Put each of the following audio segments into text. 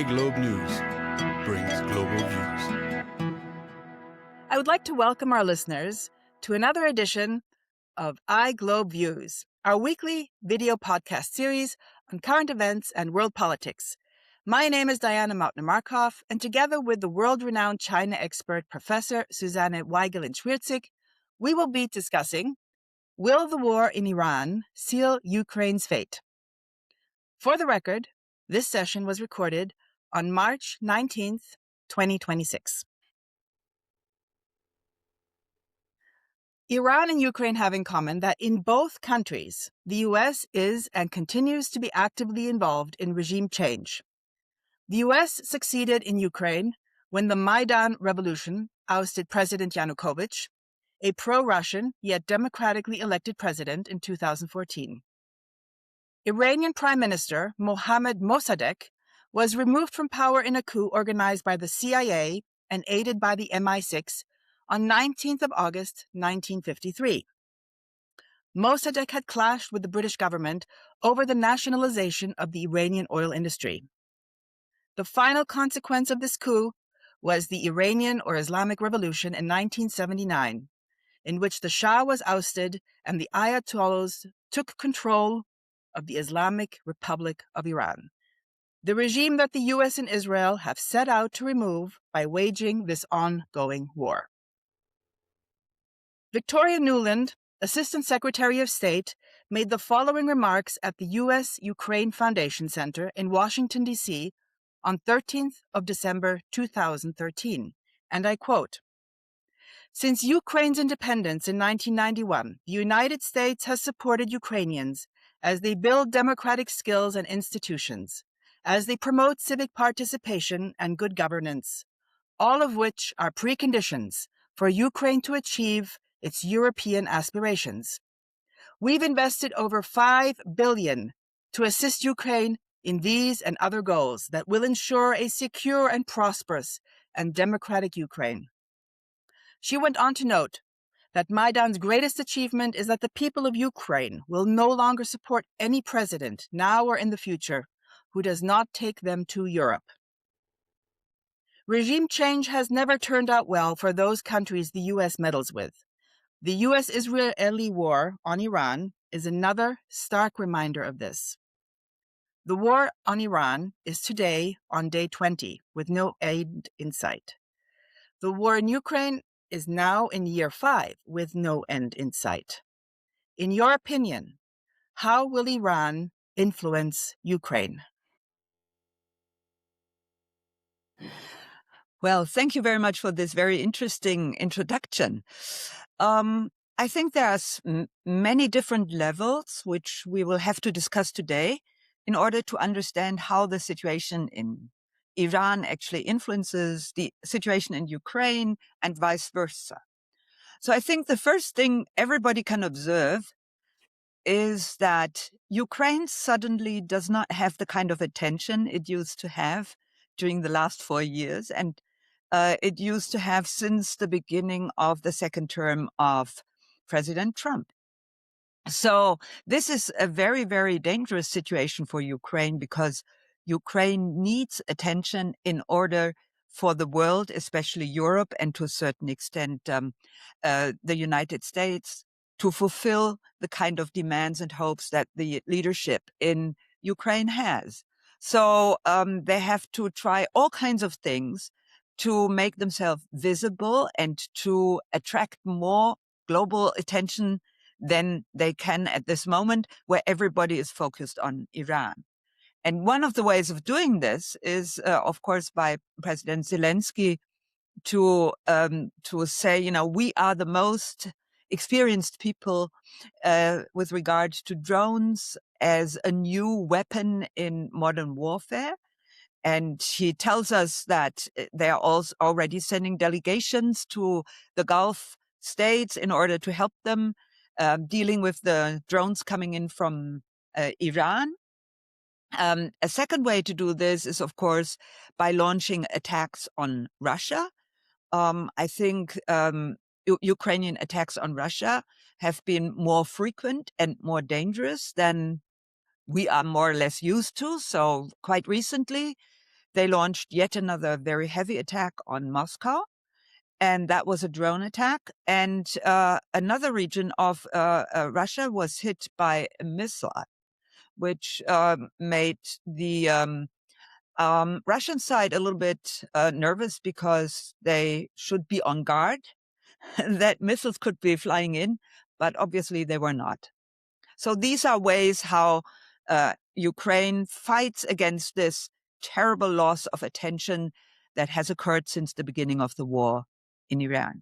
iGlobe News brings global views. I would like to welcome our listeners to another edition of iGlobe Views, our weekly video podcast series on current events and world politics. My name is Diana Mautner-Markov, and together with the world-renowned China expert Professor Susanne Weigelin-Schwirtzig, we will be discussing, will the war in Iran seal Ukraine's fate? For the record, this session was recorded on March 19th, 2026. Iran and Ukraine have in common that in both countries, the U.S. is and continues to be actively involved in regime change. The U.S. succeeded in Ukraine when the Maidan Revolution ousted President Yanukovych, a pro-Russian yet democratically elected president, in 2014. Iranian Prime Minister Mohammad Mossadegh was removed from power in a coup organized by the CIA and aided by the MI6 on 19th of August, 1953. Mossadegh had clashed with the British government over the nationalization of the Iranian oil industry. The final consequence of this coup was the Iranian or Islamic Revolution in 1979, in which the Shah was ousted and the Ayatollahs took control of the Islamic Republic of Iran, the regime that the U.S. and Israel have set out to remove by waging this ongoing war. Victoria Nuland, Assistant Secretary of State, made the following remarks at the U.S.-Ukraine Foundation Center in Washington, D.C. on 13th of December 2013, and I quote, "Since Ukraine's independence in 1991, the United States has supported Ukrainians as they build democratic skills and institutions, as they promote civic participation and good governance, all of which are preconditions for Ukraine to achieve its European aspirations. We've invested over $5 billion to assist Ukraine in these and other goals that will ensure a secure and prosperous and democratic Ukraine." She went on to note that Maidan's greatest achievement is that the people of Ukraine will no longer support any president, now or in the future, who does not take them to Europe. Regime change has never turned out well for those countries the U.S. meddles with. The U.S.-Israeli war on Iran is another stark reminder of this. The war on Iran is today on day 20, with no end in sight. The war in Ukraine is now in year 5, with no end in sight. In your opinion, how will Iran influence Ukraine? Well, thank you very much for this very interesting introduction. I think there are many different levels which we will have to discuss today in order to understand how the situation in Iran actually influences the situation in Ukraine and vice versa. So I think the first thing everybody can observe is that Ukraine suddenly does not have the kind of attention it used to have during the last 4 years, and it used to have since the beginning of the second term of President Trump. So this is a very, very dangerous situation for Ukraine because Ukraine needs attention in order for the world, especially Europe, and to a certain extent the United States, to fulfill the kind of demands and hopes that the leadership in Ukraine has. So they have to try all kinds of things to make themselves visible and to attract more global attention than they can at this moment, where everybody is focused on Iran. And one of the ways of doing this is, of course, by President Zelensky to say, you know, we are the most experienced people with regard to drones as a new weapon in modern warfare. And he tells us that they are also already sending delegations to the Gulf states in order to help them dealing with the drones coming in from Iran. A second way to do this is, of course, by launching attacks on Russia. I think Ukrainian attacks on Russia have been more frequent and more dangerous than we are more or less used to. So quite recently, they launched yet another very heavy attack on Moscow. And that was a drone attack. And another region of Russia was hit by a missile, which made the Russian side a little bit nervous because they should be on guard that missiles could be flying in, but obviously they were not. So these are ways how Ukraine fights against this terrible loss of attention that has occurred since the beginning of the war in Iran.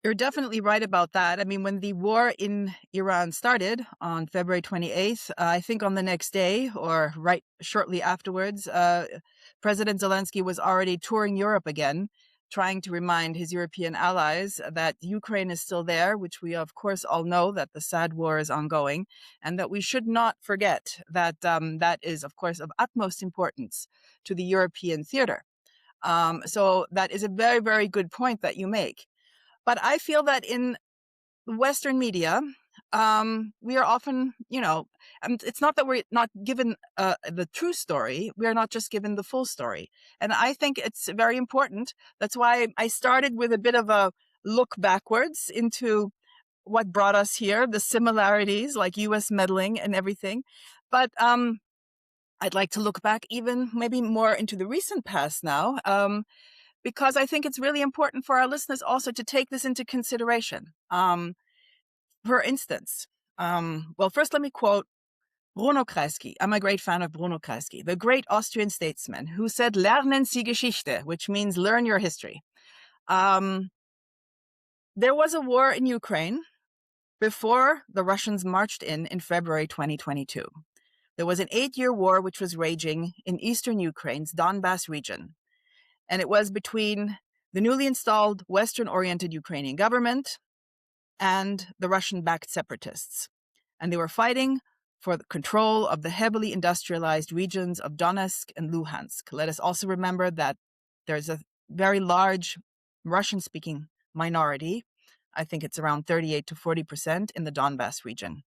You're definitely right about that. I mean, when the war in Iran started on February 28th, I think on the next day or right shortly afterwards, President Zelensky was already touring Europe again, trying to remind his European allies that Ukraine is still there, which we, of course, all know that the sad war is ongoing, and that we should not forget that that is, of course, of utmost importance to the European theater. So that is a very, very good point that you make. But I feel that in Western media, we are often, it's not that we're not given the true story. We are not just given the full story. And I think it's very important. That's why I started with a bit of a look backwards into what brought us here, the similarities like U.S. meddling and everything. But I'd like to look back even maybe more into the recent past now. Because I think it's really important for our listeners also to take this into consideration. For instance, well, first let me quote Bruno Kreisky. I'm a great fan of Bruno Kreisky, the great Austrian statesman who said, "Lernen Sie Geschichte," which means learn your history. There was a war in Ukraine before the Russians marched in February 2022. There was an 8-year war which was raging in eastern Ukraine's Donbas region. And it was between the newly installed Western-oriented Ukrainian government and the Russian-backed separatists. And they were fighting for the control of the heavily industrialized regions of Donetsk and Luhansk. Let us also remember that there's a very large Russian-speaking minority. I think it's around 38 to 40% in the Donbas region.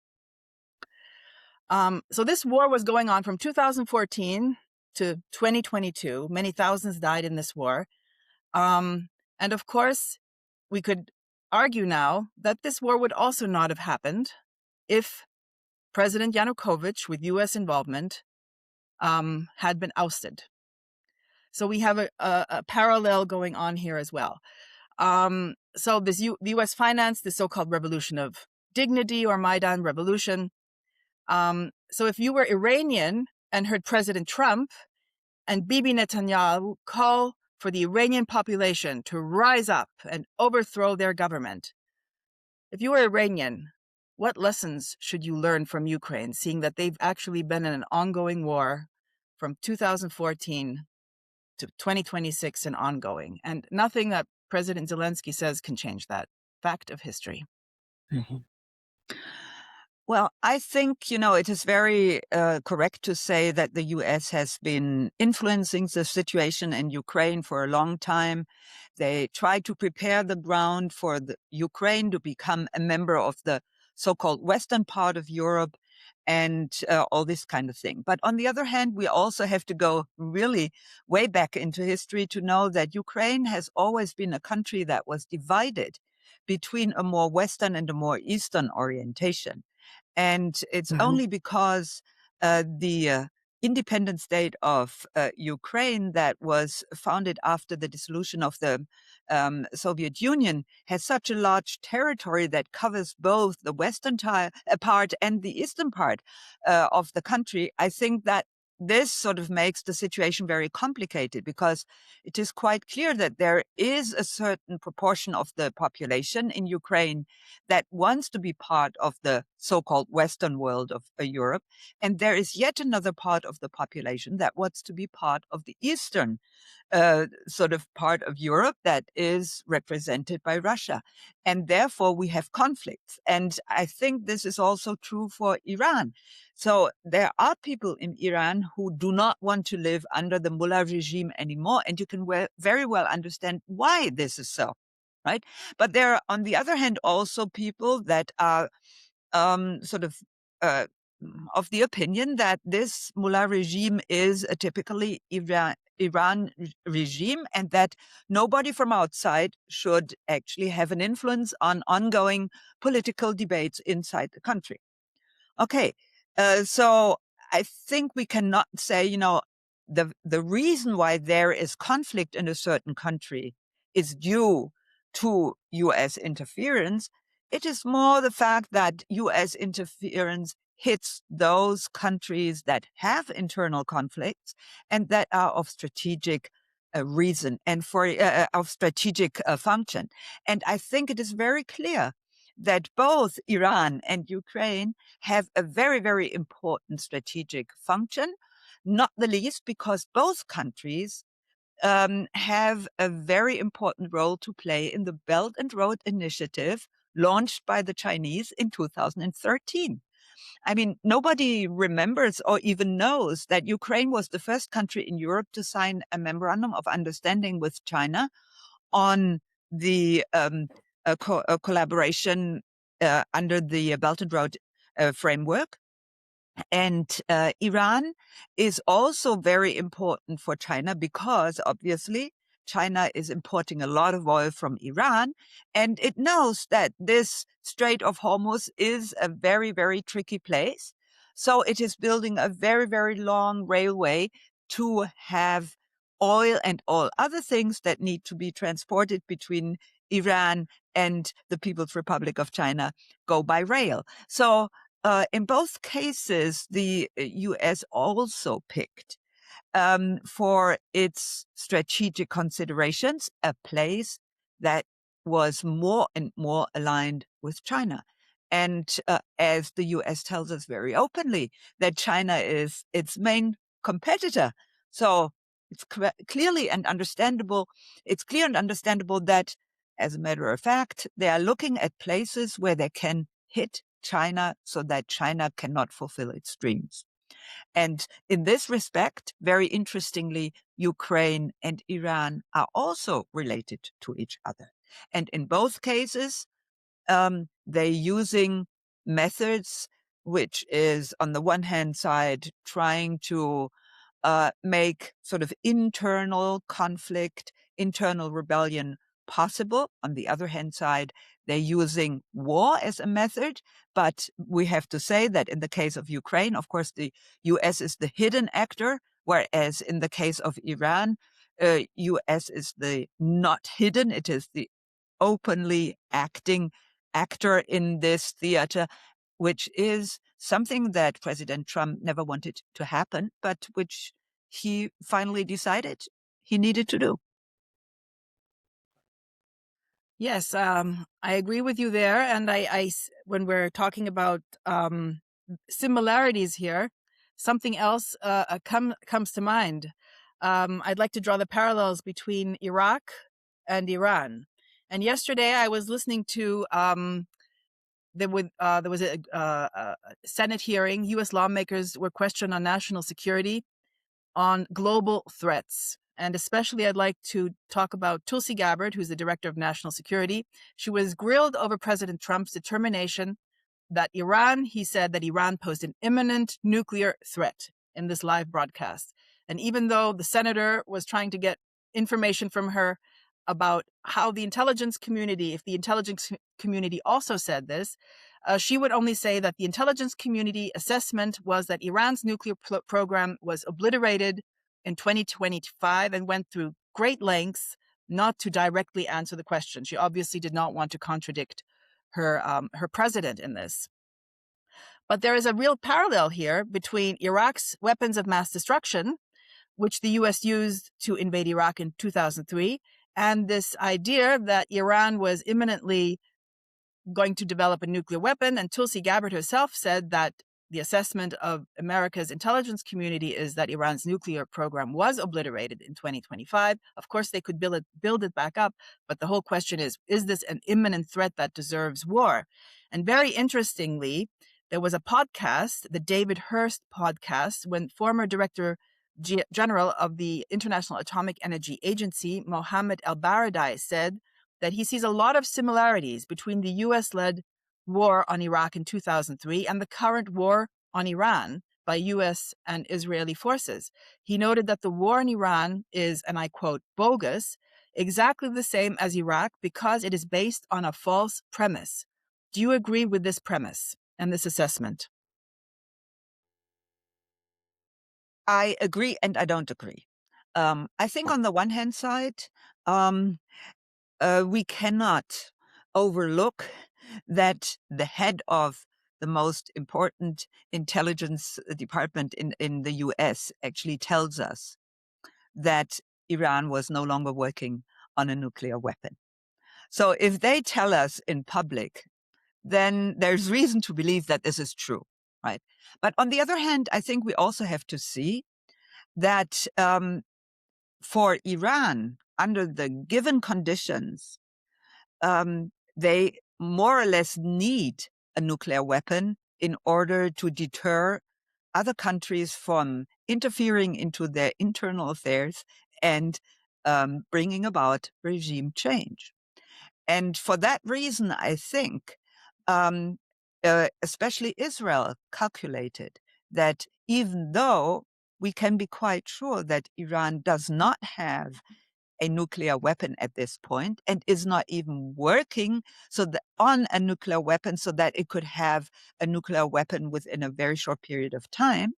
So this war was going on from 2014 to 2022. Many thousands died in this war. And of course, we could argue now that this war would also not have happened if President Yanukovych, with U.S. involvement, had been ousted. So we have a parallel going on here as well. So the U.S. financed the so-called Revolution of Dignity or Maidan Revolution. So if you were Iranian and heard President Trump and Bibi Netanyahu call for the Iranian population to rise up and overthrow their government, if you were Iranian, what lessons should you learn from Ukraine, seeing that they've actually been in an ongoing war from 2014 to 2026 and ongoing? And nothing that President Zelensky says can change that fact of history. Mm-hmm. Well, I think, it is very correct to say that the U.S. has been influencing the situation in Ukraine for a long time. They tried to prepare the ground for the Ukraine to become a member of the so-called Western part of Europe and all this kind of thing. But on the other hand, we also have to go really way back into history to know that Ukraine has always been a country that was divided between a more Western and a more Eastern orientation. And it's only because the independent state of Ukraine that was founded after the dissolution of the Soviet Union has such a large territory that covers both the western part and the eastern part of the country. I think that this sort of makes the situation very complicated because it is quite clear that there is a certain proportion of the population in Ukraine that wants to be part of the so-called Western world of Europe. And there is yet another part of the population that wants to be part of the Eastern sort of part of Europe that is represented by Russia. And therefore we have conflicts. And I think this is also true for Iran. So there are people in Iran who do not want to live under the mullah regime anymore. And you can very well understand why this is so, right? But there are, on the other hand, also people that are of the opinion that this Mullah regime is a typically Iran regime, and that nobody from outside should actually have an influence on ongoing political debates inside the country. Okay, so I think we cannot say, the reason why there is conflict in a certain country is due to U.S. interference. It is more the fact that U.S. interference hits those countries that have internal conflicts and that are of strategic reason and of strategic function. And I think it is very clear that both Iran and Ukraine have a very, very important strategic function, not the least because both countries have a very important role to play in the Belt and Road Initiative launched by the Chinese in 2013. I mean, nobody remembers or even knows that Ukraine was the first country in Europe to sign a memorandum of understanding with China on the collaboration under the Belt and Road framework. And Iran is also very important for China because obviously China is importing a lot of oil from Iran, and it knows that this Strait of Hormuz is a very, very tricky place. So it is building a very, very long railway to have oil and all other things that need to be transported between Iran and the People's Republic of China go by rail. So in both cases, the U.S. also picked for its strategic considerations a place that was more and more aligned with China. And as the U.S. tells us very openly, that China is its main competitor. So it's clearly and understandable. It's clear and understandable that, as a matter of fact, they are looking at places where they can hit China so that China cannot fulfill its dreams. And in this respect, very interestingly, Ukraine and Iran are also related to each other. And in both cases, they're using methods which is, on the one hand side, trying to make sort of internal conflict, internal rebellion possible. On the other hand side, they're using war as a method. But we have to say that in the case of Ukraine, of course, the U.S. is the hidden actor, whereas in the case of Iran, U.S. is the not hidden. It is the openly acting actor in this theater, which is something that President Trump never wanted to happen, but which he finally decided he needed to do. Yes, I agree with you there. And when we're talking about similarities here, something else comes to mind. I'd like to draw the parallels between Iraq and Iran. And yesterday I was listening to there was a Senate hearing. U.S. lawmakers were questioned on national security, on global threats. And especially I'd like to talk about Tulsi Gabbard, who's the director of national security. She was grilled over President Trump's determination that he said that Iran posed an imminent nuclear threat in this live broadcast. And even though the senator was trying to get information from her about how the intelligence community, if the intelligence community also said this, she would only say that the intelligence community assessment was that Iran's nuclear program was obliterated in 2025 and went through great lengths not to directly answer the question. She obviously did not want to contradict her president in this. But there is a real parallel here between Iraq's weapons of mass destruction, which the U.S. used to invade Iraq in 2003, and this idea that Iran was imminently going to develop a nuclear weapon. And Tulsi Gabbard herself said that the assessment of America's intelligence community is that Iran's nuclear program was obliterated in 2025. Of course, they could build it back up. But the whole question is this an imminent threat that deserves war? And very interestingly, there was a podcast, the David Hurst podcast, when former Director General of the International Atomic Energy Agency, Mohammed El-Baradei, said that he sees a lot of similarities between the U.S.-led war on Iraq in 2003 and the current war on Iran by US and Israeli forces. He noted that the war in Iran is, and I quote, bogus, exactly the same as Iraq because it is based on a false premise. Do you agree with this premise and this assessment? I agree and I don't agree. I think on the one hand side, we cannot overlook that the head of the most important intelligence department in the US actually tells us that Iran was no longer working on a nuclear weapon. So if they tell us in public, then there's reason to believe that this is true, right? But on the other hand, I think we also have to see that for Iran, under the given conditions, they more or less need a nuclear weapon in order to deter other countries from interfering into their internal affairs and bringing about regime change. And for that reason, I think, especially Israel calculated that even though we can be quite sure that Iran does not have a nuclear weapon at this point and is not even working on a nuclear weapon so that it could have a nuclear weapon within a very short period of time.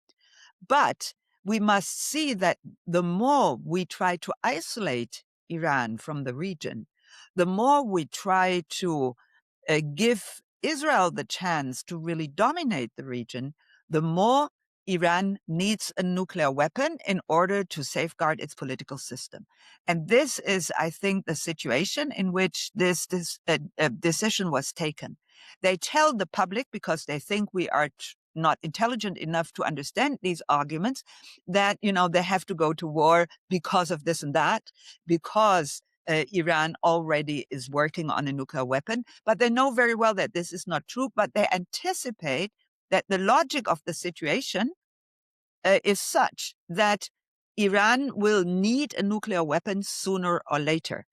But we must see that the more we try to isolate Iran from the region, the more we try to give Israel the chance to really dominate the region, the more Iran needs a nuclear weapon in order to safeguard its political system. And this is, I think, the situation in which this decision was taken. They tell the public, because they think we are not intelligent enough to understand these arguments, that, they have to go to war because of this and that, because Iran already is working on a nuclear weapon. But they know very well that this is not true, but they anticipate that the logic of the situation is such that Iran will need a nuclear weapon sooner or later.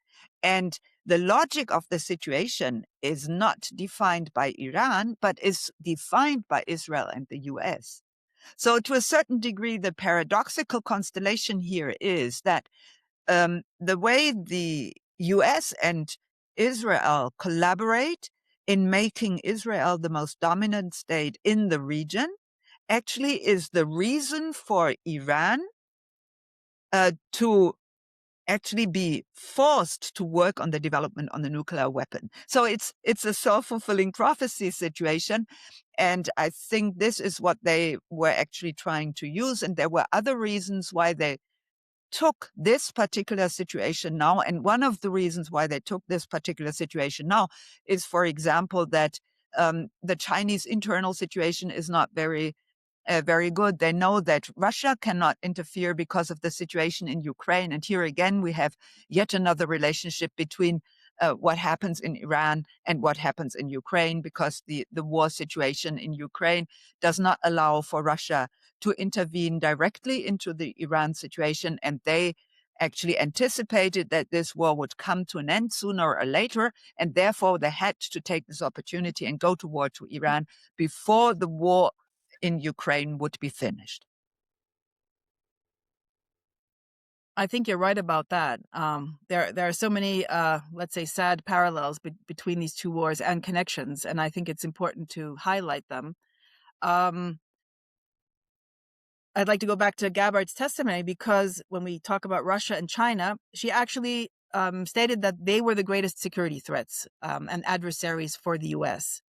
And the logic of the situation is not defined by Iran, but is defined by Israel and the US. So to a certain degree, the paradoxical constellation here is that the way the US and Israel collaborate in making Israel the most dominant state in the region actually is the reason for Iran to actually be forced to work on the development on the nuclear weapon. So it's a self-fulfilling prophecy situation. And I think this is what they were actually trying to use. And there were other reasons why they took this particular situation now. And one of the reasons why they took this particular situation now is, for example, that the Chinese internal situation is not very good. They know that Russia cannot interfere because of the situation in Ukraine. And here again, we have yet another relationship between what happens in Iran and what happens in Ukraine, because the war situation in Ukraine does not allow for Russia to intervene directly into the Iran situation. And they actually anticipated that this war would come to an end sooner or later. And therefore, they had to take this opportunity and go to war to Iran before the war in Ukraine would be finished. I think you're right about that. There are so many, let's say, sad parallels between these two wars and connections, and I think it's important to highlight them. I'd like to go back to Gabbard's testimony, because when we talk about Russia and China, she actually stated that they were the greatest security threats and adversaries for the U.S.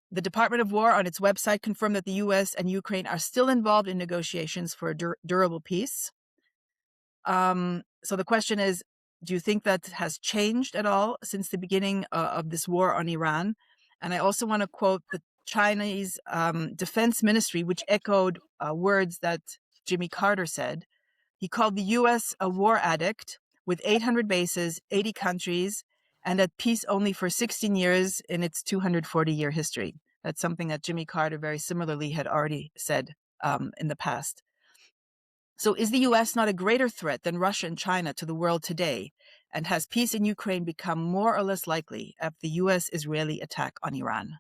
The Department of War on its website confirmed that the U.S. and Ukraine are still involved in negotiations for a durable peace. So the question is, do you think that has changed at all since the beginning of this war on Iran? And I also want to quote the Chinese Defense Ministry, which echoed words that Jimmy Carter said. He called the U.S. a war addict with 800 bases, 80 countries, and at peace only for 16 years in its 240-year history. That's something that Jimmy Carter very similarly had already said in the past. So is the U.S. not a greater threat than Russia and China to the world today? And has peace in Ukraine become more or less likely after the U.S.-Israeli attack on Iran?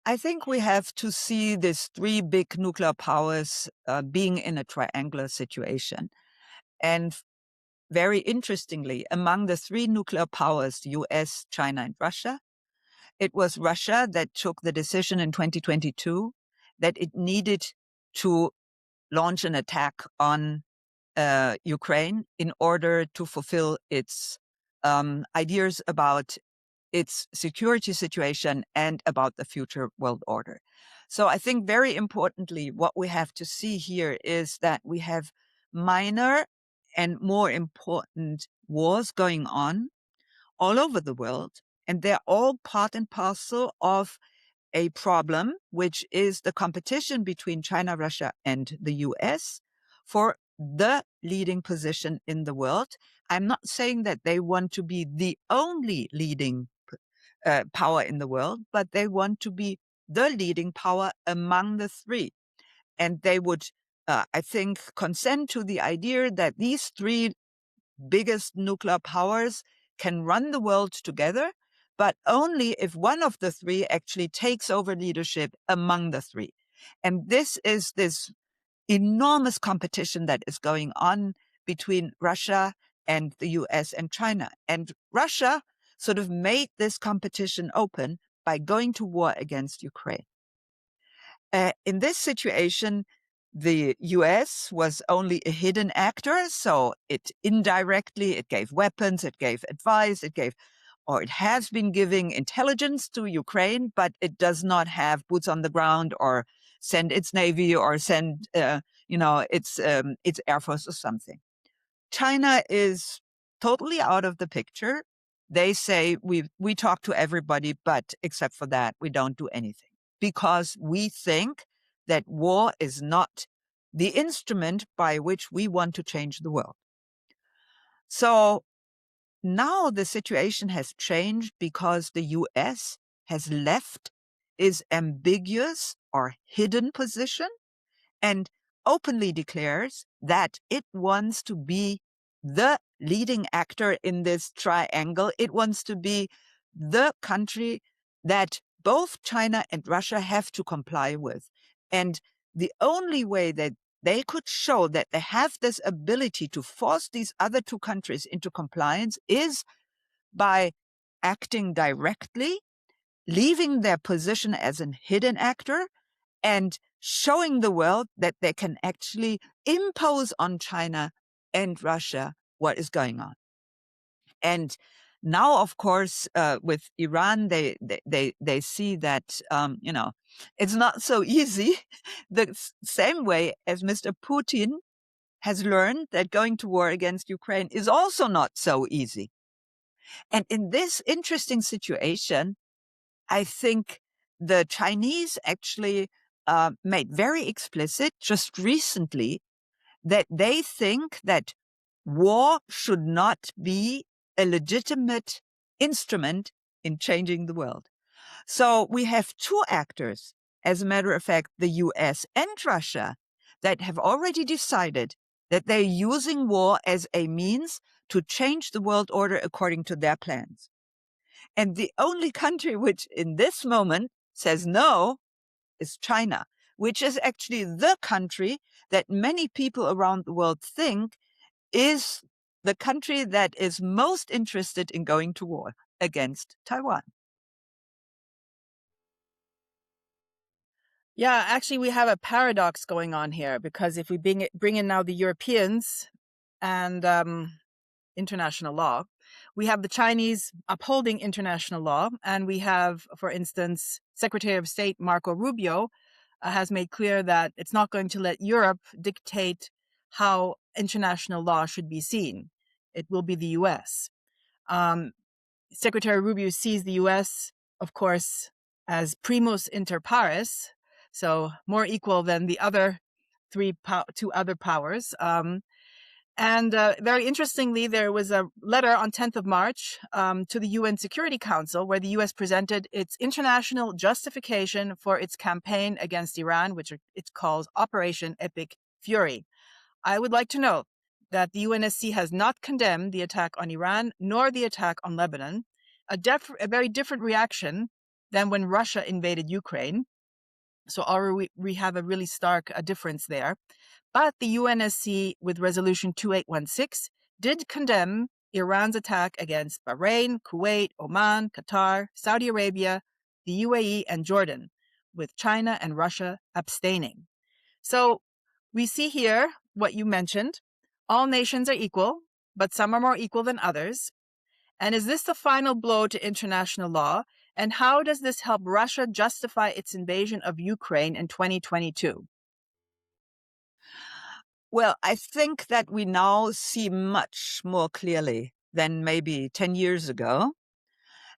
I think we have to see these three big nuclear powers being in a triangular situation. And very interestingly, among the three nuclear powers, the US, China, and Russia, it was Russia that took the decision in 2022 that it needed to launch an attack on Ukraine in order to fulfill its ideas about its security situation and about the future world order. So I think very importantly, what we have to see here is that we have minor and more important wars going on all over the world, and they're all part and parcel of a problem, which is the competition between China, Russia, and the US for the leading position in the world. I'm not saying that they want to be the only leading power in the world, but they want to be the leading power among the three. And they would, I think, consent to the idea that these three biggest nuclear powers can run the world together, but only if one of the three actually takes over leadership among the three. And this is this enormous competition that is going on between Russia and the US and China. And Russia sort of made this competition open by going to war against Ukraine. In this situation, the US was only a hidden actor, so it gave weapons, it gave advice, or it has been giving intelligence to Ukraine, but it does not have boots on the ground or send its navy or send, its air force or something. China is totally out of the picture. They say we talk to everybody, but except for that, we don't do anything because we think that war is not the instrument by which we want to change the world. So now the situation has changed because the US has left its ambiguous or hidden position and openly declares that it wants to be the leading actor in this triangle. It wants to be the country that both China and Russia have to comply with. And the only way that they could show that they have this ability to force these other two countries into compliance is by acting directly, leaving their position as a hidden actor, and showing the world that they can actually impose on China and Russia what is going on. And now, of course, with Iran, they see that it's not so easy. The same way as Mr. Putin has learned that going to war against Ukraine is also not so easy. And in this interesting situation, I think the Chinese actually made very explicit just recently that they think that war should not be a legitimate instrument in changing the world. So we have two actors, as a matter of fact, the US and Russia, that have already decided that they're using war as a means to change the world order according to their plans. And the only country which in this moment says no is China, which is actually the country that many people around the world think is the country that is most interested in going to war against Taiwan. Yeah, actually, we have a paradox going on here because if we bring in now the Europeans and international law, we have the Chinese upholding international law, and we have, for instance, Secretary of State Marco Rubio has made clear that it's not going to let Europe dictate how international law should be seen. It will be the U.S. Secretary Rubio sees the U.S., of course, as primus inter pares, so more equal than the other two other powers. And very interestingly, there was a letter on 10th of March to the UN Security Council where the U.S. presented its international justification for its campaign against Iran, which it calls Operation Epic Fury. I would like to note that the UNSC has not condemned the attack on Iran nor the attack on Lebanon. A very different reaction than when Russia invaded Ukraine. So already we have a really stark difference there. But the UNSC, with Resolution 2816, did condemn Iran's attack against Bahrain, Kuwait, Oman, Qatar, Saudi Arabia, the UAE, and Jordan, with China and Russia abstaining. So we see here what you mentioned. All nations are equal, but some are more equal than others. And is this the final blow to international law? And how does this help Russia justify its invasion of Ukraine in 2022? Well, I think that we now see much more clearly than maybe 10 years ago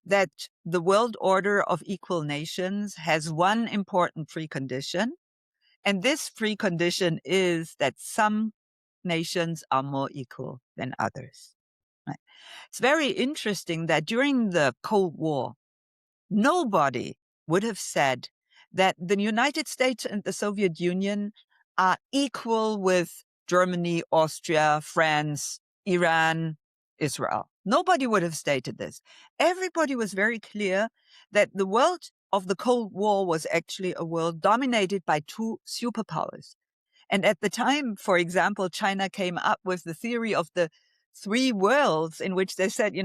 that the world order of equal nations has one important precondition. And this precondition is that some nations are more equal than others. Right? It's very interesting that during the Cold War, nobody would have said that the United States and the Soviet Union are equal with Germany, Austria, France, Iran, Israel. Nobody would have stated this. Everybody was very clear that the world of the Cold War was actually a world dominated by two superpowers. And at the time, for example, China came up with the theory of the three worlds, in which they said,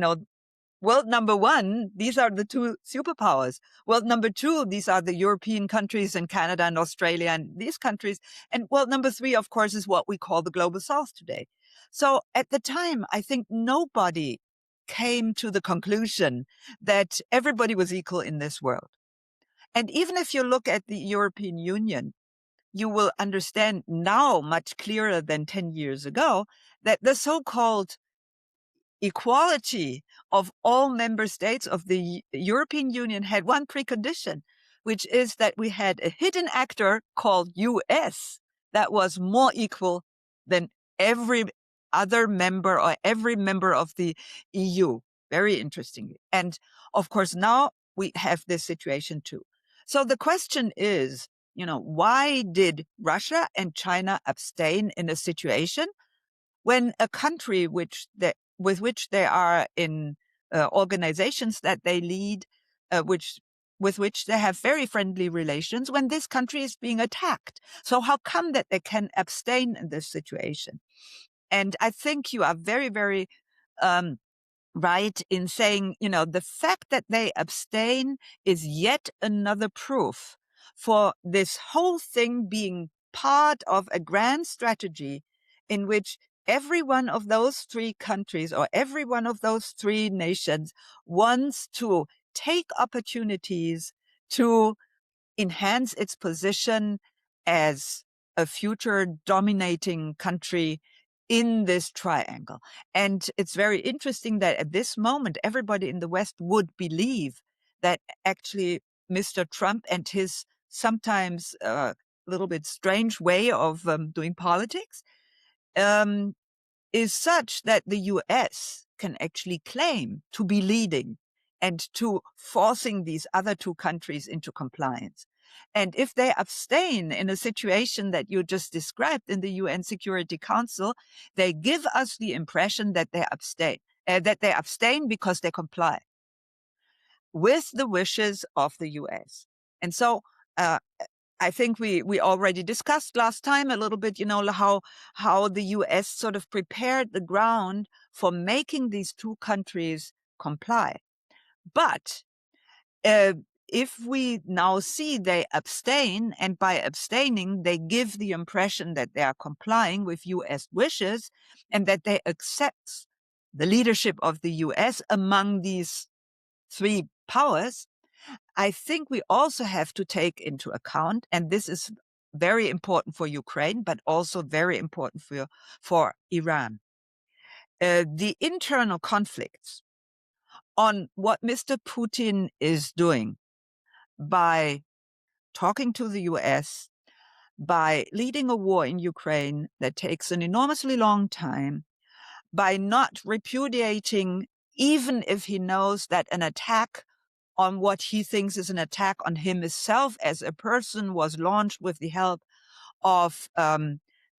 world number one, these are the two superpowers. World number two, these are the European countries and Canada and Australia and these countries. And world number three, of course, is what we call the global south today. So at the time, I think nobody came to the conclusion that everybody was equal in this world. And even if you look at the European Union, you will understand now much clearer than 10 years ago that the so-called equality of all member states of the European Union had one precondition, which is that we had a hidden actor called US that was more equal than every other member or every member of the EU. Very interestingly. And of course, now we have this situation too. So the question is, why did Russia and China abstain in a situation when a country with which they are in organizations that they lead, with which they have very friendly relations, when this country is being attacked? So how come that they can abstain in this situation? And I think you are very, very right in saying, the fact that they abstain is yet another proof for this whole thing being part of a grand strategy in which every one of those three countries or every one of those three nations wants to take opportunities to enhance its position as a future dominating country in this triangle. And it's very interesting that at this moment, everybody in the West would believe that actually Mr. Trump and his sometimes a little bit strange way of doing politics is such that the US can actually claim to be leading and to forcing these other two countries into compliance. And if they abstain in a situation that you just described in the UN Security Council, they give us the impression that they abstain because they comply with the wishes of the US. And so I think we already discussed last time a little bit, how the US sort of prepared the ground for making these two countries comply. But if we now see they abstain, and by abstaining, they give the impression that they are complying with US wishes and that they accept the leadership of the US among these three powers, I think we also have to take into account, and this is very important for Ukraine, but also very important for Iran, the internal conflicts on what Mr. Putin is doing by talking to the US, by leading a war in Ukraine that takes an enormously long time, by not repudiating, even if he knows that an attack on what he thinks is an attack on himself as a person was launched with the help of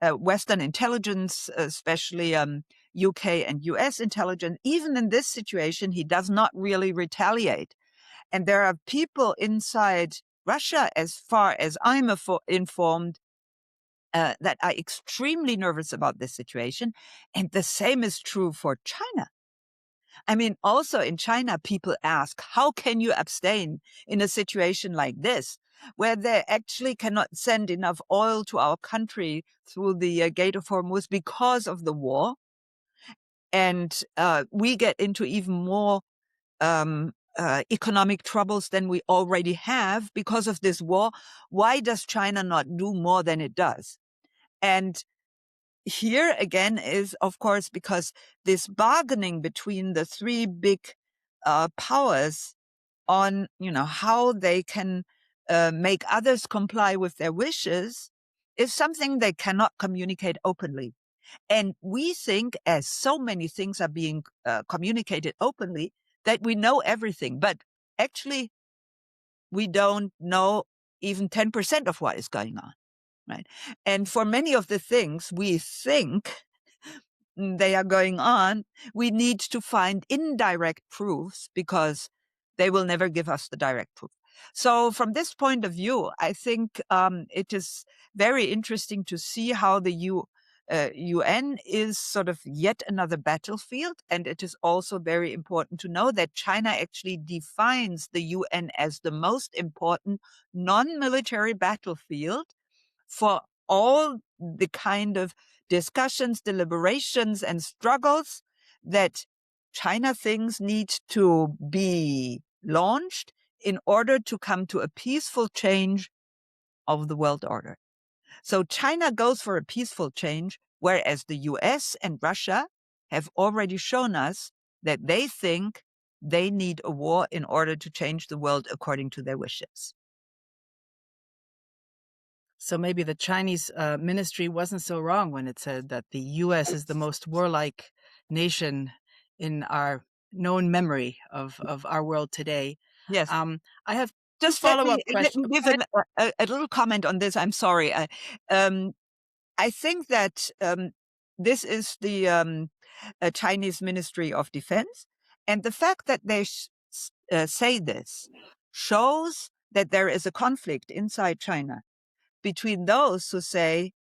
Western intelligence, especially UK and US intelligence. Even in this situation, he does not really retaliate. And there are people inside Russia, as far as I'm informed, that are extremely nervous about this situation. And the same is true for China. I mean, also in China, people ask, how can you abstain in a situation like this, where they actually cannot send enough oil to our country through the Gate of Hormuz because of the war? And we get into even more economic troubles than we already have because of this war. Why does China not do more than it does? And here again is, of course, because this bargaining between the three big powers on, how they can make others comply with their wishes is something they cannot communicate openly. And we think, as so many things are being communicated openly, that we know everything. But actually, we don't know even 10% of what is going on. Right. And for many of the things we think they are going on, we need to find indirect proofs because they will never give us the direct proof. So from this point of view, I think it is very interesting to see how the UN is sort of yet another battlefield. And it is also very important to know that China actually defines the UN as the most important non-military battlefield for all the kind of discussions, deliberations, and struggles that China thinks need to be launched in order to come to a peaceful change of the world order. So China goes for a peaceful change, whereas the US and Russia have already shown us that they think they need a war in order to change the world according to their wishes. So maybe the Chinese ministry wasn't so wrong when it said that the U.S. is the most warlike nation in our known memory of our world today. Yes. I have just follow-up let question. me give a little comment on this. I'm sorry. I think that this is the Chinese Ministry of Defense, and the fact that they say this shows that there is a conflict inside China between those who say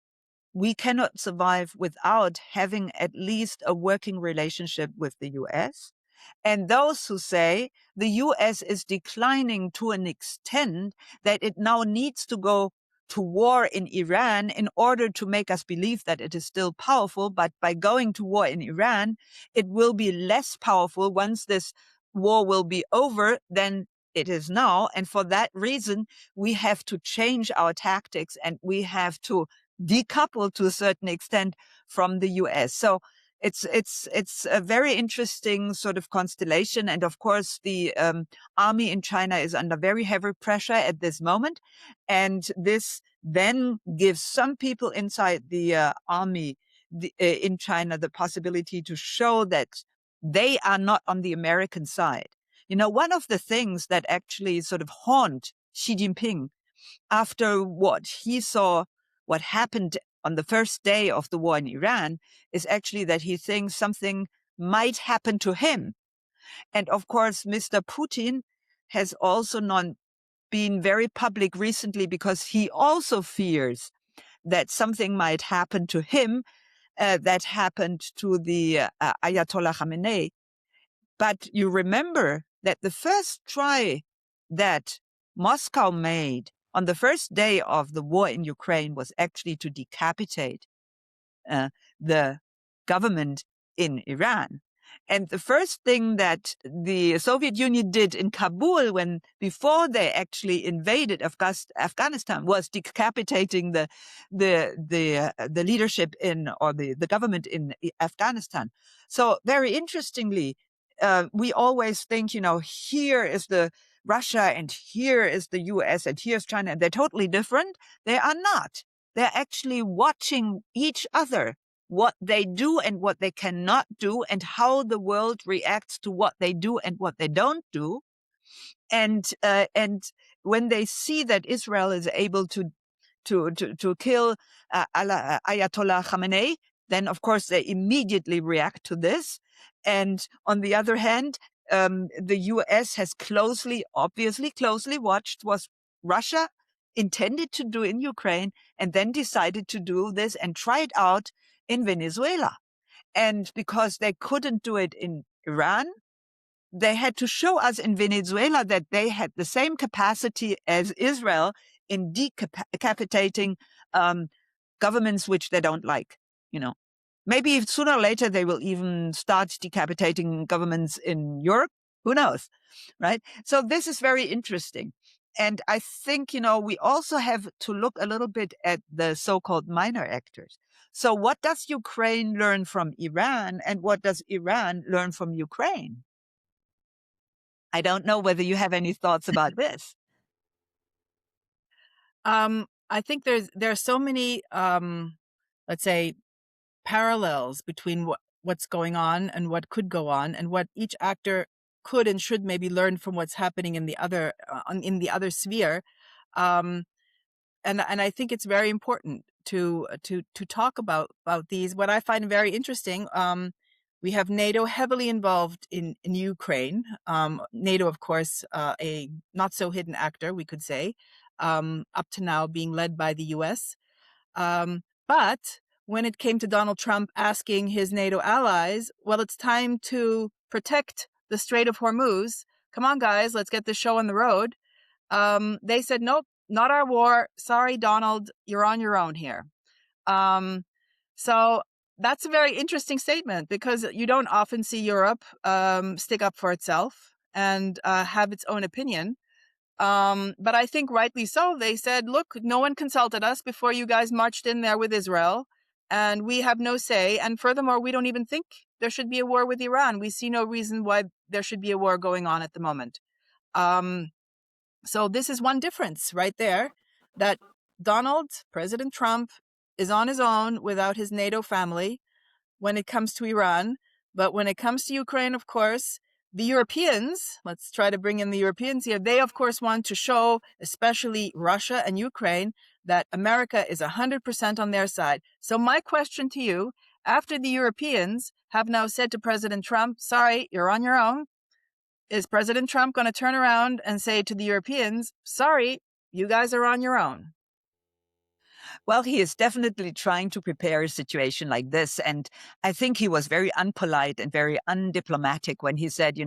we cannot survive without having at least a working relationship with the US, and those who say the US is declining to an extent that it now needs to go to war in Iran in order to make us believe that it is still powerful. But by going to war in Iran, it will be less powerful once this war will be over than it is now. And for that reason, we have to change our tactics and we have to decouple to a certain extent from the US. So it's a very interesting sort of constellation. And of course, the army in China is under very heavy pressure at this moment. And this then gives some people inside the army in China the possibility to show that they are not on the American side. One of the things that actually sort of haunt Xi Jinping after what he saw, what happened on the first day of the war in Iran, is actually that he thinks something might happen to him. And of course, Mr. Putin has also not been very public recently because he also fears that something might happen to him that happened to the Ayatollah Khamenei. But you remember that the first try that Moscow made on the first day of the war in Ukraine was actually to decapitate the government in Iran. And the first thing that the Soviet Union did in Kabul before they actually invaded Afghanistan was decapitating the leadership or the government in Afghanistan. So very interestingly, we always think, here is the Russia and here is the US and here's China. And they're totally different. They are not. They're actually watching each other, what they do and what they cannot do, and how the world reacts to what they do and what they don't do. And when they see that Israel is able to kill Ayatollah Khamenei, then of course they immediately react to this. And on the other hand, the US has obviously closely watched what Russia intended to do in Ukraine and then decided to do this and try it out in Venezuela. And because they couldn't do it in Iran, they had to show us in Venezuela that they had the same capacity as Israel in decapitating governments which they don't like. Maybe sooner or later they will even start decapitating governments in Europe. Who knows, right? So this is very interesting. And I think, we also have to look a little bit at the so-called minor actors. So what does Ukraine learn from Iran, and what does Iran learn from Ukraine? I don't know whether you have any thoughts about this. I think there are so many, let's say, parallels between what's going on and what could go on, and what each actor could and should maybe learn from what's happening in the other sphere. And I think it's very important to talk about these. What I find very interesting, we have NATO heavily involved in Ukraine. NATO, of course, a not so hidden actor, we could say, up to now being led by the US. But when it came to Donald Trump asking his NATO allies, well, it's time to protect the Strait of Hormuz. Come on, guys, let's get this show on the road. They said, nope, not our war. Sorry, Donald, you're on your own here. So that's a very interesting statement, because you don't often see Europe stick up for itself and have its own opinion. But I think rightly so. They said, look, no one consulted us before you guys marched in there with Israel, and we have no say. And furthermore, we don't even think there should be a war with Iran. We see no reason why there should be a war going on at the moment. So this is one difference right there, that President Trump, is on his own without his NATO family when it comes to Iran. But when it comes to Ukraine, of course, the Europeans, let's try to bring in the Europeans here, they, of course, want to show, especially Russia and Ukraine, that America is 100% on their side. So my question to you, after the Europeans have now said to President Trump, sorry, you're on your own, is President Trump going to turn around and say to the Europeans, sorry, you guys are on your own? Well, he is definitely trying to prepare a situation like this. And I think he was very unpolite and very undiplomatic when he said,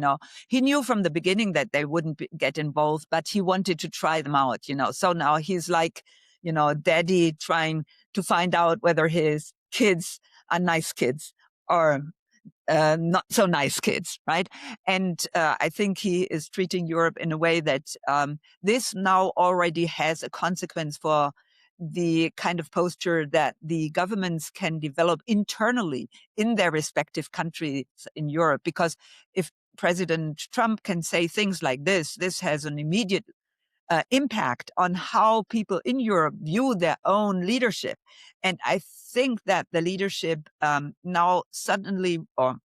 he knew from the beginning that they wouldn't get involved, but he wanted to try them out, So now he's like, daddy trying to find out whether his kids are nice kids or not so nice kids, right? And I think he is treating Europe in a way that this now already has a consequence for the kind of posture that the governments can develop internally in their respective countries in Europe. Because if President Trump can say things like this has an immediate impact on how people in Europe view their own leadership. And I think that the leadership now suddenly, or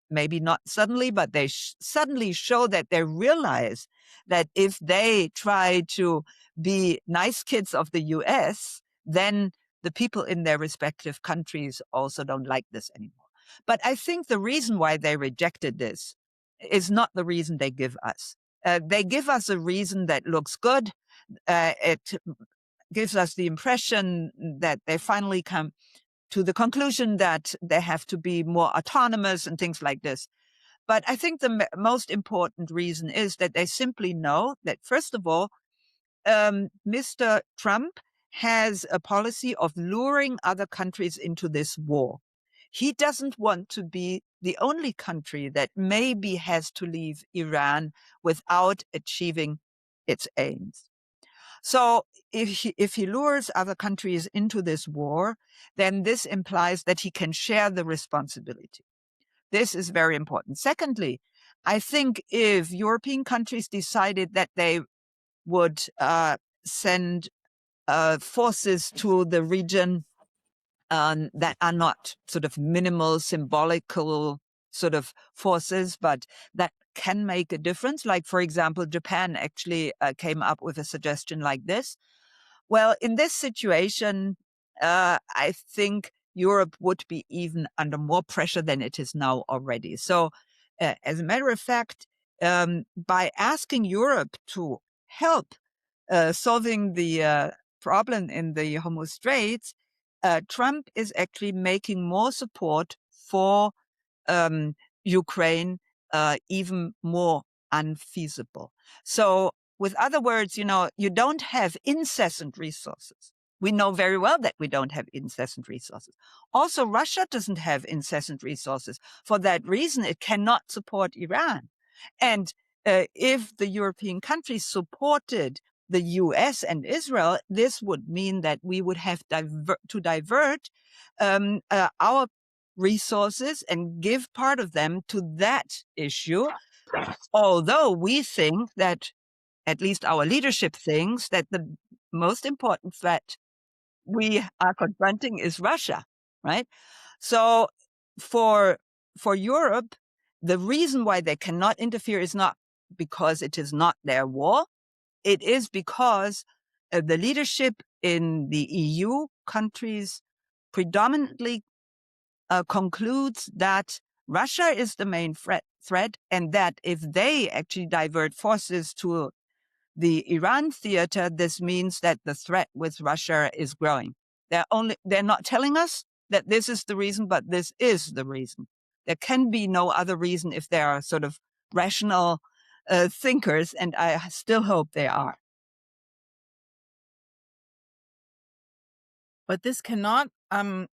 maybe not suddenly, but they suddenly show that they realize that if they try to be nice kids of the US, then the people in their respective countries also don't like this anymore. But I think the reason why they rejected this is not the reason they give us. They give us a reason that looks good. It gives us the impression that they finally come to the conclusion that they have to be more autonomous and things like this. But I think the most important reason is that they simply know that, first of all, Mr. Trump has a policy of luring other countries into this war. He doesn't want to be the only country that maybe has to leave Iran without achieving its aims. So if he lures other countries into this war, then this implies that he can share the responsibility. This is very important. Secondly, I think if European countries decided that they would send forces to the region that are not sort of minimal, symbolical sort of forces, but that can make a difference. Like, for example, Japan actually came up with a suggestion like this. Well, in this situation, I think Europe would be even under more pressure than it is now already. So As a matter of fact, by asking Europe to help solving the problem in the Hormuz Straits, Trump is actually making more support for Ukraine even more unfeasible. So, with other words, you don't have incessant resources. We know very well that we don't have incessant resources. Also, Russia doesn't have incessant resources. For that reason, it cannot support Iran. And if the European countries supported the US and Israel, this would mean that we would have to divert our resources and give part of them to that issue. Although we think that, at least our leadership thinks, that the most important threat we are confronting is Russia, right? So for Europe, the reason why they cannot interfere is not because it is not their war. It is because the leadership in the EU countries predominantly concludes that Russia is the main threat, and that if they actually divert forces to the Iran theater, this means that the threat with Russia is growing. They're not telling us that this is the reason, but this is the reason. There can be no other reason if they are sort of rational thinkers, and I still hope they are. But this cannot, the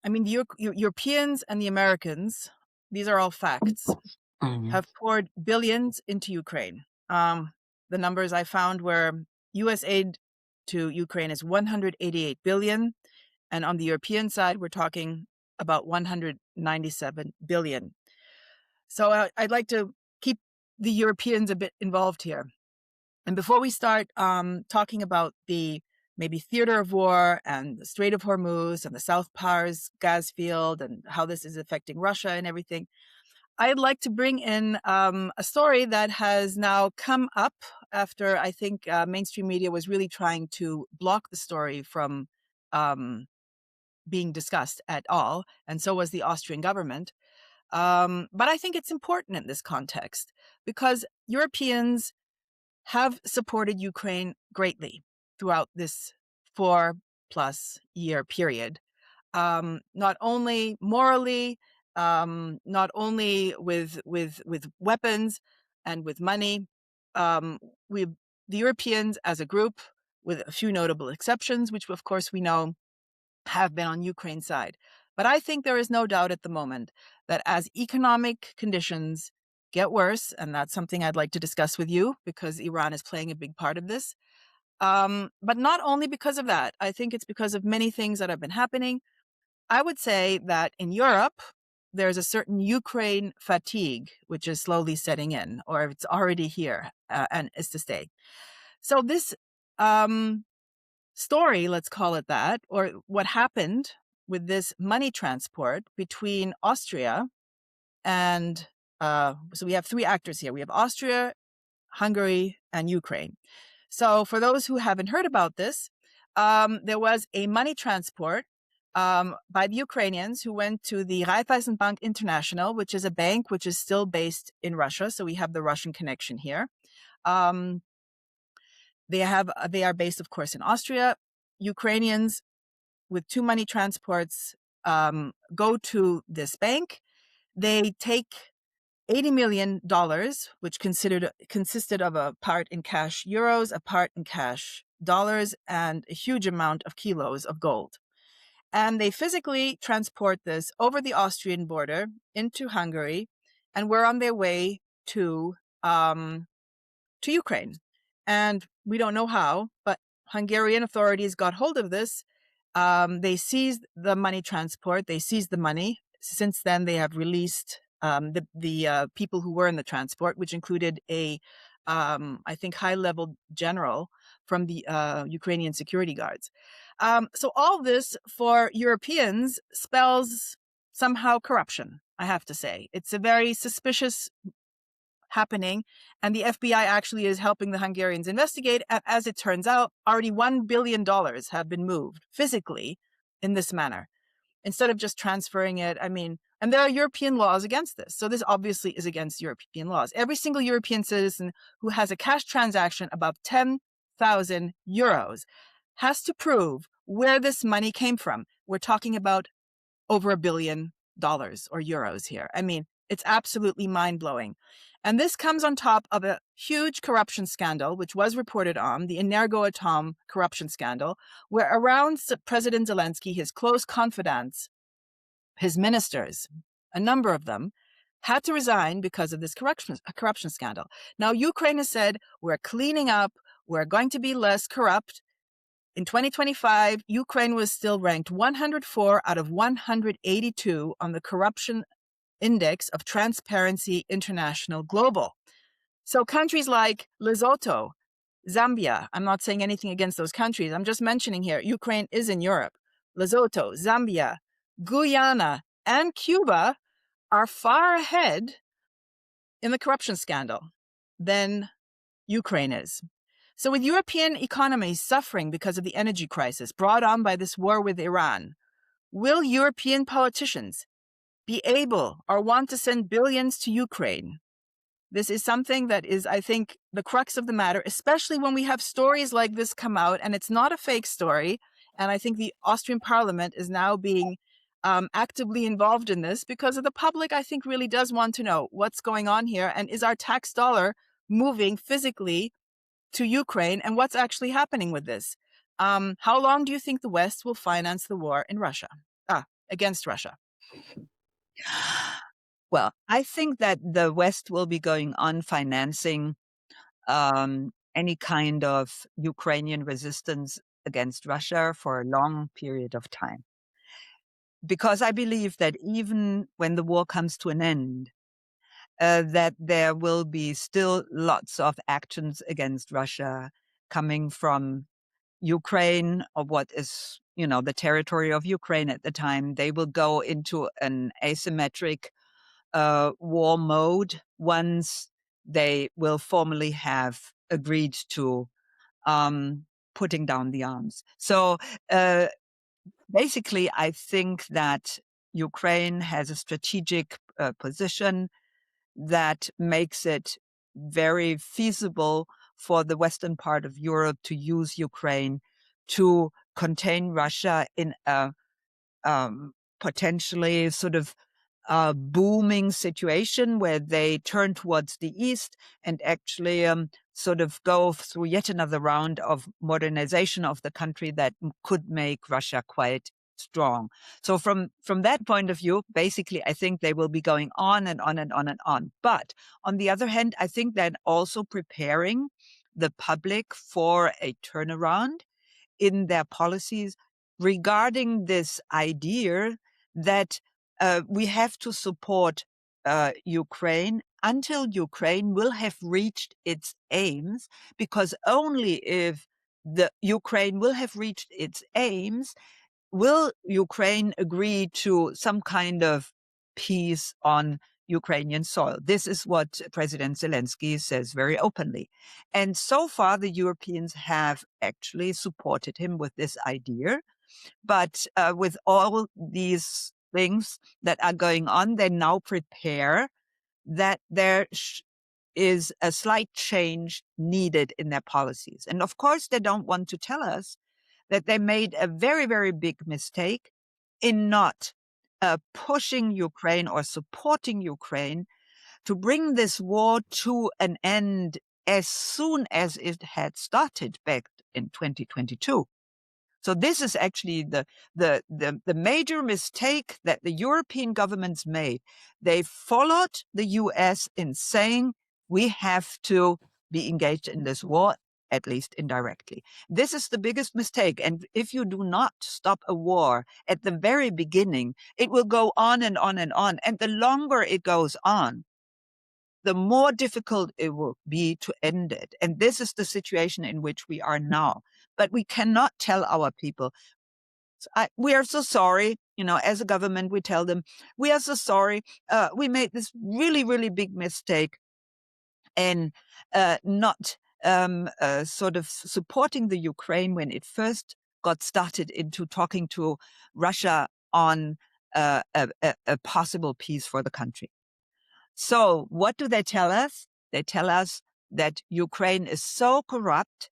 Europeans and the Americans, these are all facts, have poured billions into Ukraine. The numbers I found were U.S. aid to Ukraine is 188 billion. And on the European side, we're talking about 197 billion. So I'd like to keep the Europeans a bit involved here. And before we start talking about the maybe theater of war and the Strait of Hormuz and the South Pars gas field and how this is affecting Russia and everything, I'd like to bring in a story that has now come up after I think mainstream media was really trying to block the story from being discussed at all, and so was the Austrian government. But I think it's important in this context because Europeans have supported Ukraine greatly throughout this 4+ year period, not only morally, not only with weapons and with money. The Europeans as a group, with a few notable exceptions, which of course we know have been on Ukraine's side. But I think there is no doubt at the moment that as economic conditions get worse, and that's something I'd like to discuss with you because Iran is playing a big part of this. But not only because of that, I think it's because of many things that have been happening. I would say that in Europe, there's a certain Ukraine fatigue, which is slowly setting in, or it's already here and is to stay. So this story, let's call it that, or what happened with this money transport between Austria and, so we have three actors here. We have Austria, Hungary, and Ukraine. So for those who haven't heard about this, there was a money transport by the Ukrainians who went to the Raiffeisenbank International, which is a bank which is still based in Russia. So we have the Russian connection here. They are based, of course, in Austria. Ukrainians with two money transports go to this bank. They take $80 million, which consisted of a part in cash euros, a part in cash dollars, and a huge amount of kilos of gold. And they physically transport this over the Austrian border into Hungary, and were on their way to Ukraine. And we don't know how, but Hungarian authorities got hold of this. They seized the money transport. They seized the money. Since then, they have released the people who were in the transport, which included a, I think, high-level general from the Ukrainian security guards. So all this for Europeans spells somehow corruption, I have to say. It's a very suspicious happening, and the FBI actually is helping the Hungarians investigate. And as it turns out, already $1 billion have been moved physically in this manner. Instead of just transferring it, I mean, And there are European laws against this. So this obviously is against European laws. Every single European citizen who has a cash transaction above 10,000 euros has to prove where this money came from. We're talking about over $1 billion or euros here. I mean, it's absolutely mind-blowing. And this comes on top of a huge corruption scandal, which was reported on, the Energoatom corruption scandal, where around President Zelensky, his close confidants, his ministers, a number of them, had to resign because of this corruption scandal. Now, Ukraine has said, we're cleaning up, we're going to be less corrupt. In 2025, Ukraine was still ranked 104 out of 182 on the corruption index of Transparency International Global. So countries like Lesotho, Zambia, I'm not saying anything against those countries. I'm just mentioning here, Ukraine is in Europe. Lesotho, Zambia, Guyana, and Cuba are far ahead in the corruption scandal than Ukraine is. So with European economies suffering because of the energy crisis brought on by this war with Iran, will European politicians be able or want to send billions to Ukraine? This is something that is, I think, the crux of the matter, especially when we have stories like this come out, and it's not a fake story. And I think the Austrian parliament is now being actively involved in this because of the public, I think, really does want to know what's going on here. And is our tax dollar moving physically to Ukraine, and what's actually happening with this? How long do you think the West will finance the war in Russia, against Russia? Well, I think that the West will be going on financing any kind of Ukrainian resistance against Russia for a long period of time. Because I believe that even when the war comes to an end, that there will be still lots of actions against Russia coming from Ukraine, or what is, the territory of Ukraine at the time. They will go into an asymmetric war mode once they will formally have agreed to putting down the arms. So basically, I think that Ukraine has a strategic position that makes it very feasible for the western part of Europe to use Ukraine to contain Russia in a potentially sort of booming situation where they turn towards the east and actually sort of go through yet another round of modernization of the country that could make Russia quite strong. So from that point of view, basically, I think they will be going on and on and on and on. But on the other hand, I think they're also preparing the public for a turnaround in their policies regarding this idea that we have to support Ukraine until Ukraine will have reached its aims, because only if the Ukraine will have reached its aims will Ukraine agree to some kind of peace on Ukrainian soil. This is what President Zelensky says very openly. And so far, the Europeans have actually supported him with this idea. But with all these things that are going on, they now prepare that there is a slight change needed in their policies. And of course, they don't want to tell us that they made a very, very big mistake in not pushing Ukraine or supporting Ukraine to bring this war to an end as soon as it had started back in 2022. So this is actually the major mistake that the European governments made. They followed the US in saying we have to be engaged in this war, at least indirectly. This is the biggest mistake. And if you do not stop a war at the very beginning, it will go on and on and on. And the longer it goes on, the more difficult it will be to end it. And this is the situation in which we are now. But we cannot tell our people, we are so sorry. As a government, we tell them, we are so sorry. We made this really, really big mistake in not sort of supporting the Ukraine when it first got started into talking to Russia on a possible peace for the country. So what do they tell us? They tell us that Ukraine is so corrupt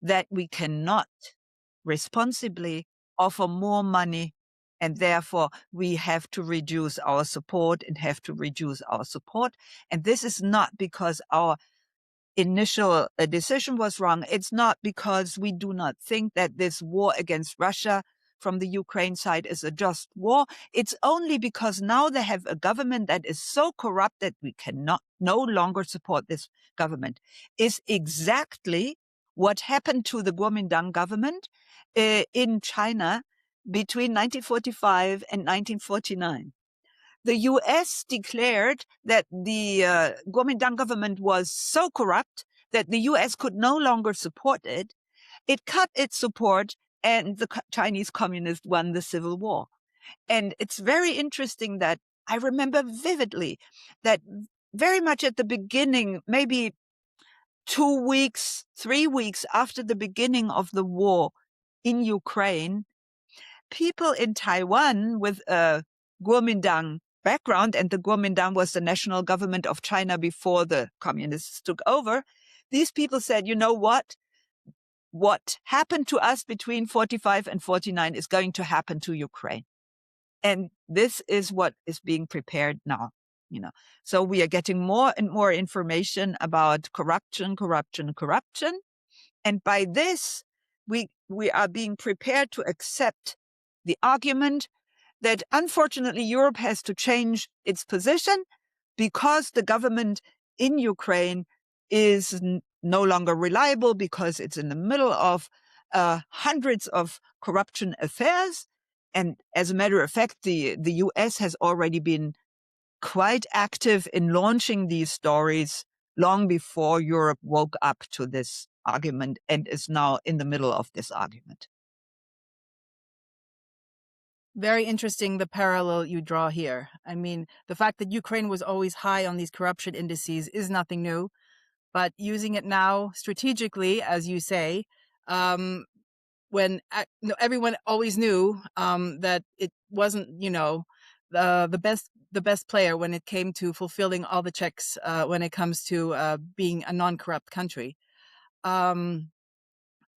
that we cannot responsibly offer more money, and therefore we have to reduce our support and have to reduce our support. And this is not because our initial decision was wrong. It's not because we do not think that this war against Russia from the Ukraine side is a just war. It's only because now they have a government that is so corrupt that we cannot no longer support this government. Is exactly what happened to the Kuomintang government in China between 1945 and 1949. The U.S. declared that the Kuomintang government was so corrupt that the U.S. could no longer support it. It cut its support, and the Chinese communists won the civil war. And it's very interesting that I remember vividly that very much at the beginning, maybe 2 weeks, 3 weeks after the beginning of the war in Ukraine, people in Taiwan with a Kuomintang background, and the Kuomintang was the national government of China before the communists took over, these people said, you know what? What happened to us between 45 and 49 is going to happen to Ukraine. And this is what is being prepared now. So we are getting more and more information about corruption. And by this, we are being prepared to accept the argument that unfortunately Europe has to change its position because the government in Ukraine is no longer reliable, because it's in the middle of hundreds of corruption affairs. And as a matter of fact, the US has already been quite active in launching these stories long before Europe woke up to this argument and is now in the middle of this argument. Very interesting, the parallel you draw here. I mean, the fact that Ukraine was always high on these corruption indices is nothing new, but using it now strategically, as you say, when everyone always knew that it wasn't, the best player when it came to fulfilling all the checks when it comes to being a non-corrupt country.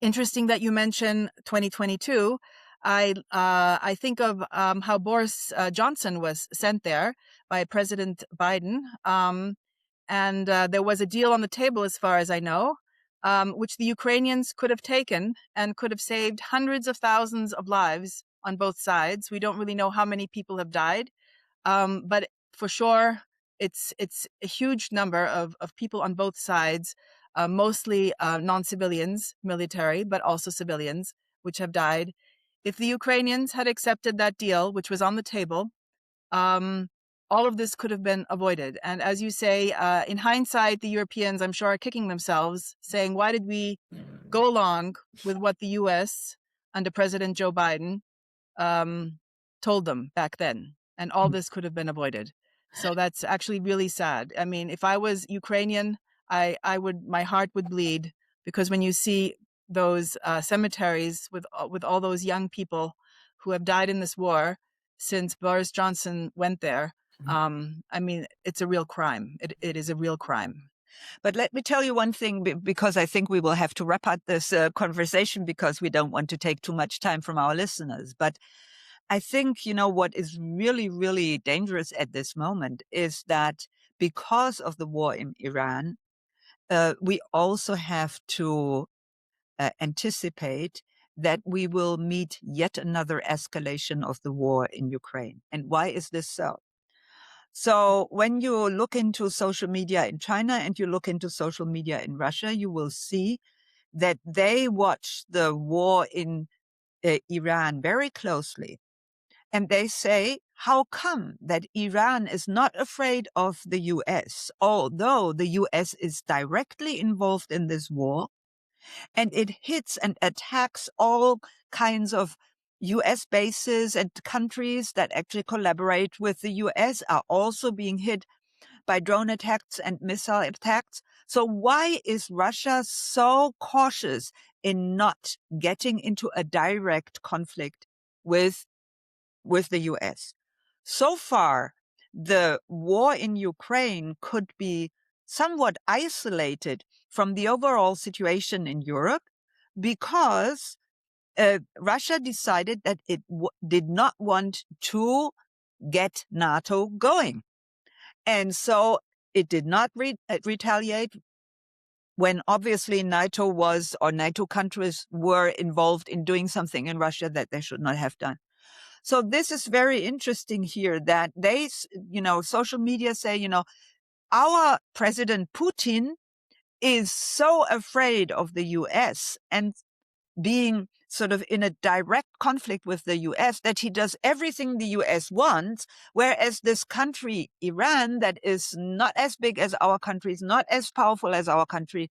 Interesting that you mention 2022. I think of how Boris Johnson was sent there by President Biden, and there was a deal on the table, as far as I know, which the Ukrainians could have taken and could have saved hundreds of thousands of lives on both sides. We don't really know how many people have died, but for sure, it's a huge number of people on both sides, mostly non-civilians, military, but also civilians, which have died. If the Ukrainians had accepted that deal, which was on the table, all of this could have been avoided. And as you say, in hindsight, the Europeans, I'm sure, are kicking themselves, saying, why did we go along with what the U.S. under President Joe Biden told them back then? And all this could have been avoided. So that's actually really sad. I mean, if I was Ukrainian, my heart would bleed, because when you see those cemeteries with all those young people who have died in this war since Boris Johnson went there, I mean, it's a real crime. It is a real crime. But let me tell you one thing, because I think we will have to wrap up this conversation, because we don't want to take too much time from our listeners. But I think, what is really, really dangerous at this moment is that because of the war in Iran, we also have to anticipate that we will meet yet another escalation of the war in Ukraine. And why is this so? So when you look into social media in China and you look into social media in Russia, you will see that they watch the war in Iran very closely. And they say, how come that Iran is not afraid of the US, although the US is directly involved in this war, and it hits and attacks all kinds of US bases, and countries that actually collaborate with the US are also being hit by drone attacks and missile attacks. So why is Russia so cautious in not getting into a direct conflict with the US? so far, the war in Ukraine could be somewhat isolated from the overall situation in Europe because Russia decided that it did not want to get NATO going. And so it did not retaliate when obviously NATO was, or NATO countries were involved in doing something in Russia that they should not have done. So this is very interesting here that they, social media say, our President Putin is so afraid of the US and being sort of in a direct conflict with the US that he does everything the US wants, whereas this country, Iran, that is not as big as our country, is not as powerful as our country,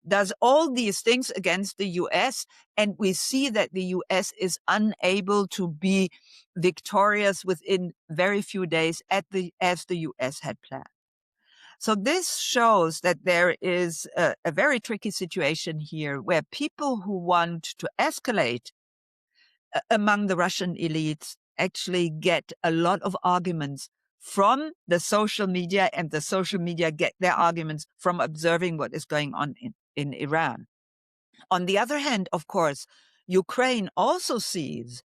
does all these things against the US. And we see that the US is unable to be victorious within very few days as the US had planned. So this shows that there is a very tricky situation here where people who want to escalate among the Russian elites actually get a lot of arguments from the social media, and the social media get their arguments from observing what is going on in Iran. On the other hand, of course, Ukraine also sees,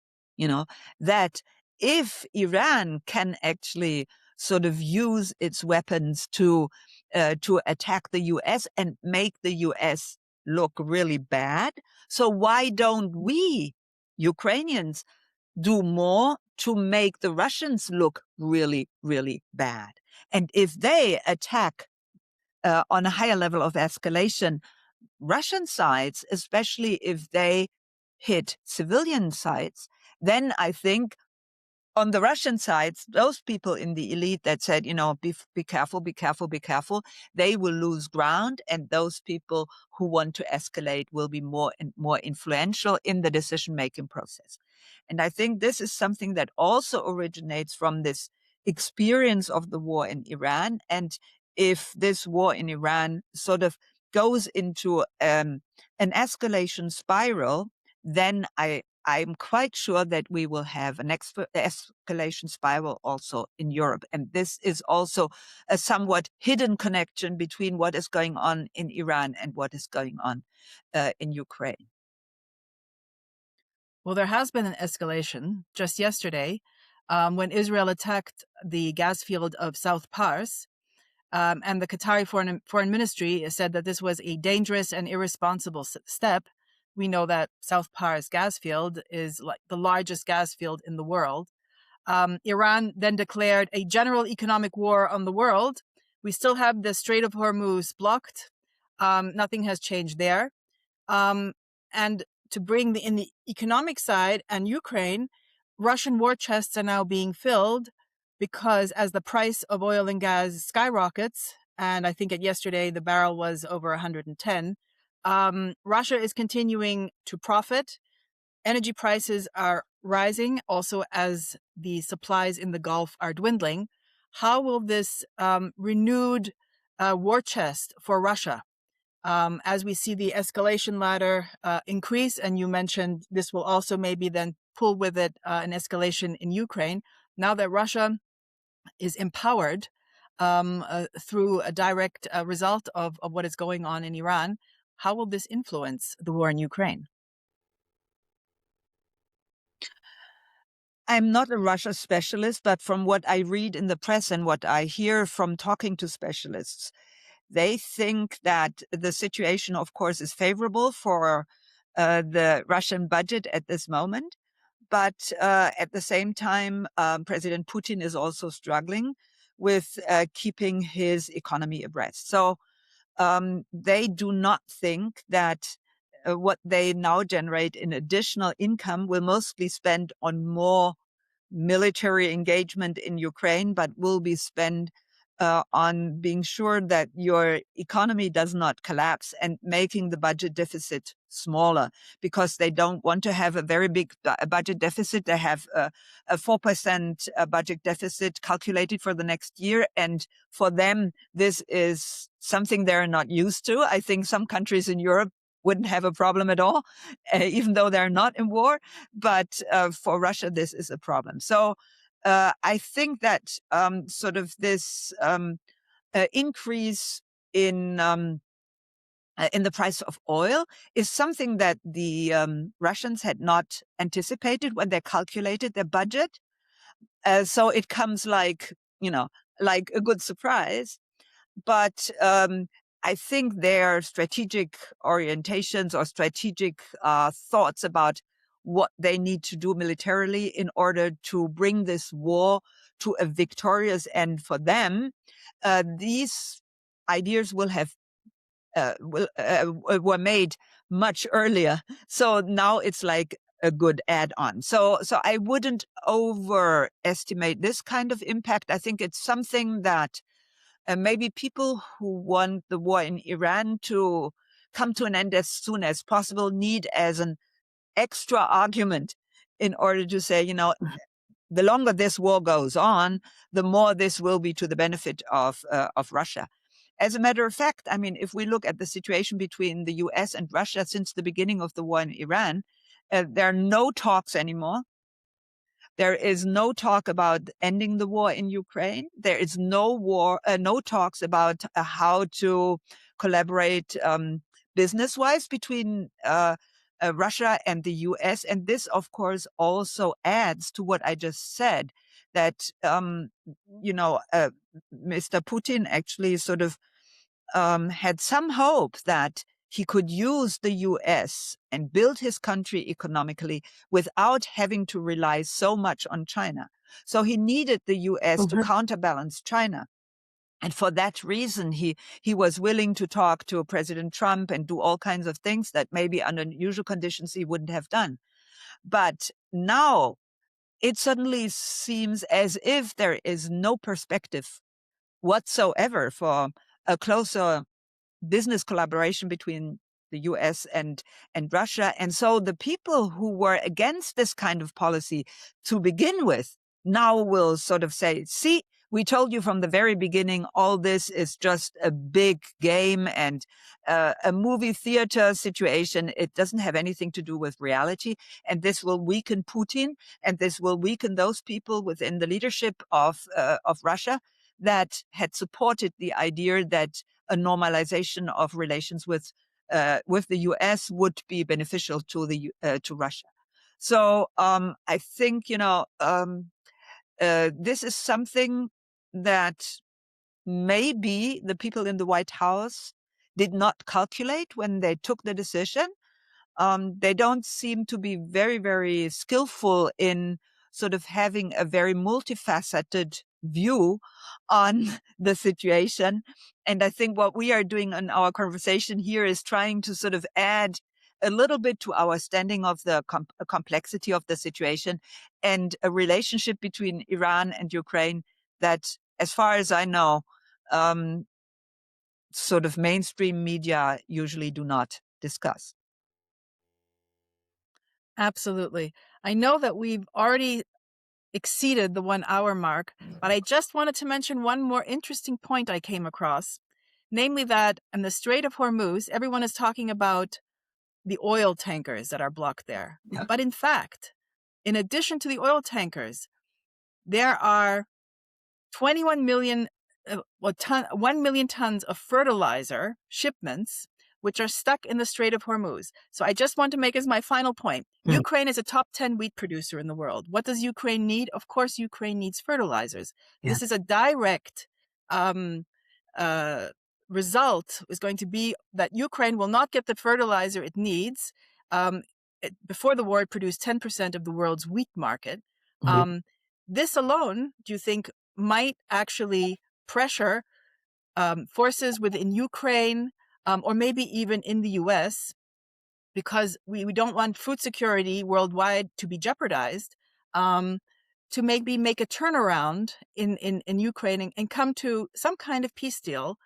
that if Iran can actually sort of use its weapons to attack the US and make the US look really bad, so why don't we, Ukrainians, do more to make the Russians look really, really bad? And if they attack on a higher level of escalation, Russian sides, especially if they hit civilian sites, then I think on the Russian sides, those people in the elite that said, be careful, be careful, be careful, they will lose ground. And those people who want to escalate will be more and more influential in the decision-making process. And I think this is something that also originates from this experience of the war in Iran. And if this war in Iran sort of goes into an escalation spiral, then I'm quite sure that we will have an escalation spiral also in Europe. And this is also a somewhat hidden connection between what is going on in Iran and what is going on in Ukraine. Well, there has been an escalation just yesterday when Israel attacked the gas field of South Pars. And the Qatari foreign ministry said that this was a dangerous and irresponsible step. We know that South Pars gas field is like the largest gas field in the world. Iran then declared a general economic war on the world. We still have the Strait of Hormuz blocked. Nothing has changed there. And to bring in the economic side and Ukraine, Russian war chests are now being filled because as the price of oil and gas skyrockets, and I think yesterday the barrel was over 110, Russia is continuing to profit. Energy prices are rising also as the supplies in the Gulf are dwindling. How will this renewed war chest for Russia, as we see the escalation ladder increase, and you mentioned this will also maybe then pull with it an escalation in Ukraine, now that Russia is empowered through a direct result of what is going on in Iran, how will this influence the war in Ukraine? I'm not a Russia specialist, but from what I read in the press and what I hear from talking to specialists, they think that the situation, of course, is favorable for the Russian budget at this moment. But at the same time, President Putin is also struggling with keeping his economy abreast. So they do not think that what they now generate in additional income will mostly spend on more military engagement in Ukraine, but will be spent on being sure that your economy does not collapse and making the budget deficit smaller, because they don't want to have a very big budget deficit. They have a 4% budget deficit calculated for the next year. And for them, this is something they're not used to. I think some countries in Europe wouldn't have a problem at all, even though they're not in war. But for Russia, this is a problem. So I think that sort of this increase in the price of oil is something that the Russians had not anticipated when they calculated their budget. So it comes like, like a good surprise. But I think their strategic orientations or strategic thoughts about what they need to do militarily in order to bring this war to a victorious end for them, these ideas were made much earlier. So now it's like a good add-on. So I wouldn't overestimate this kind of impact. I think it's something that maybe people who want the war in Iran to come to an end as soon as possible need as an extra argument in order to say, the longer this war goes on, the more this will be to the benefit of Russia. As a matter of fact, I mean, if we look at the situation between the US and Russia since the beginning of the war in Iran, there are no talks anymore. There is no talk about ending the war in Ukraine. There is no talks about how to collaborate business-wise between Russia and the US. And this, of course, also adds to what I just said, that, Mr. Putin actually sort of had some hope that he could use the US and build his country economically without having to rely so much on China. So he needed the US to counterbalance China. And for that reason, he was willing to talk to President Trump and do all kinds of things that maybe under usual conditions he wouldn't have done. But now it suddenly seems as if there is no perspective whatsoever for a closer business collaboration between the US and Russia. And so the people who were against this kind of policy to begin with now will sort of say, see, we told you from the very beginning, all this is just a big game and a movie theater situation. It doesn't have anything to do with reality. And this will weaken Putin, and this will weaken those people within the leadership of Russia that had supported the idea that a normalization of relations with the US would be beneficial to Russia. So I think this is something that maybe the people in the White House did not calculate when they took the decision. They don't seem to be very, very skillful in sort of having a very multifaceted view on the situation. And I think what we are doing in our conversation here is trying to sort of add a little bit to our standing of the complexity of the situation and a relationship between Iran and Ukraine that, as far as I know, sort of mainstream media usually do not discuss. Absolutely. I know that we've already exceeded the 1 hour mark, but I just wanted to mention one more interesting point I came across, namely that in the Strait of Hormuz, everyone is talking about the oil tankers that are blocked there. Yeah. But in fact, in addition to the oil tankers, there are 1 million tons of fertilizer shipments which are stuck in the Strait of Hormuz. So I just want to make as my final point. Ukraine is a top 10 wheat producer in the world. What does Ukraine need? Of course, Ukraine needs fertilizers. Yeah. This is a direct result is going to be that Ukraine will not get the fertilizer it needs. Before the war, it produced 10% of the world's wheat market. This alone, do you think, might actually pressure forces within Ukraine or maybe even in the US, because we don't want food security worldwide to be jeopardized, to maybe make a turnaround in Ukraine and come to some kind of peace deal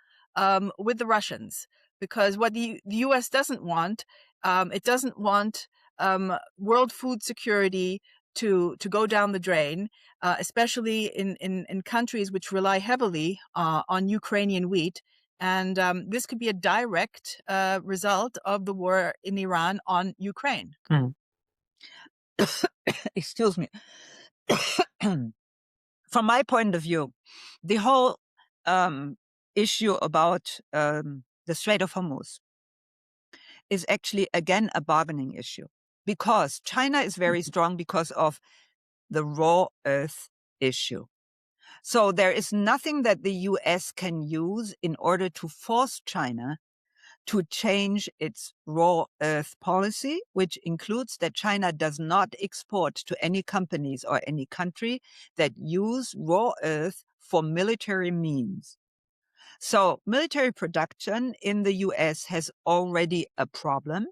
with the Russians? Because what the US doesn't want, it doesn't want world food security to go down the drain, especially in countries which rely heavily on Ukrainian wheat. And this could be a direct result of the war in Iran on Ukraine. Excuse me. from my point of view, the whole issue about the Strait of Hormuz is actually, again, a bargaining issue, because China is very strong because of the raw earth issue. So there is nothing that the US can use in order to force China to change its raw earth policy, which includes that China does not export to any companies or any country that use raw earth for military means. So military production in the US has already a problem,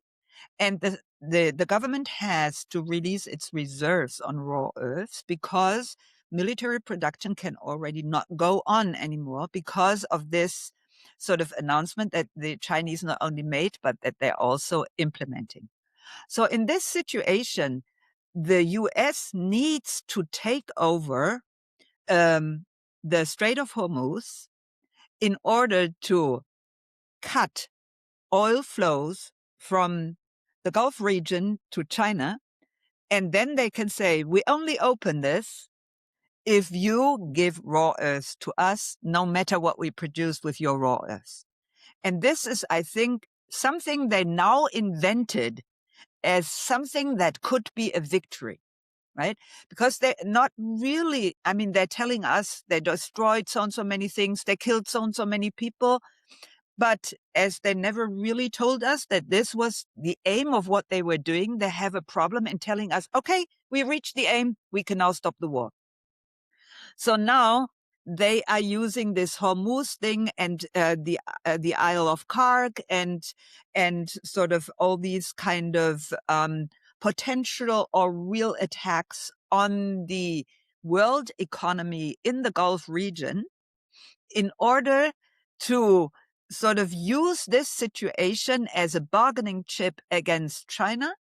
and the government has to release its reserves on raw earths because military production can already not go on anymore because of this sort of announcement that the Chinese not only made, but that they're also implementing. So in this situation, the US needs to take over the Strait of Hormuz in order to cut oil flows from the Gulf region to China. And then they can say, we only open this if you give raw earth to us, no matter what we produce with your raw earth. And this is, I think, something they now invented as something that could be a victory, right? Because they're not really, I mean, they're telling us they destroyed so and so many things, they killed so and so many people. But as they never really told us that this was the aim of what they were doing, they have a problem in telling us, okay, we reached the aim, we can now stop the war. So now they are using this Hormuz thing and the Isle of Kark and sort of all these kind of potential or real attacks on the world economy in the Gulf region in order to sort of use this situation as a bargaining chip against China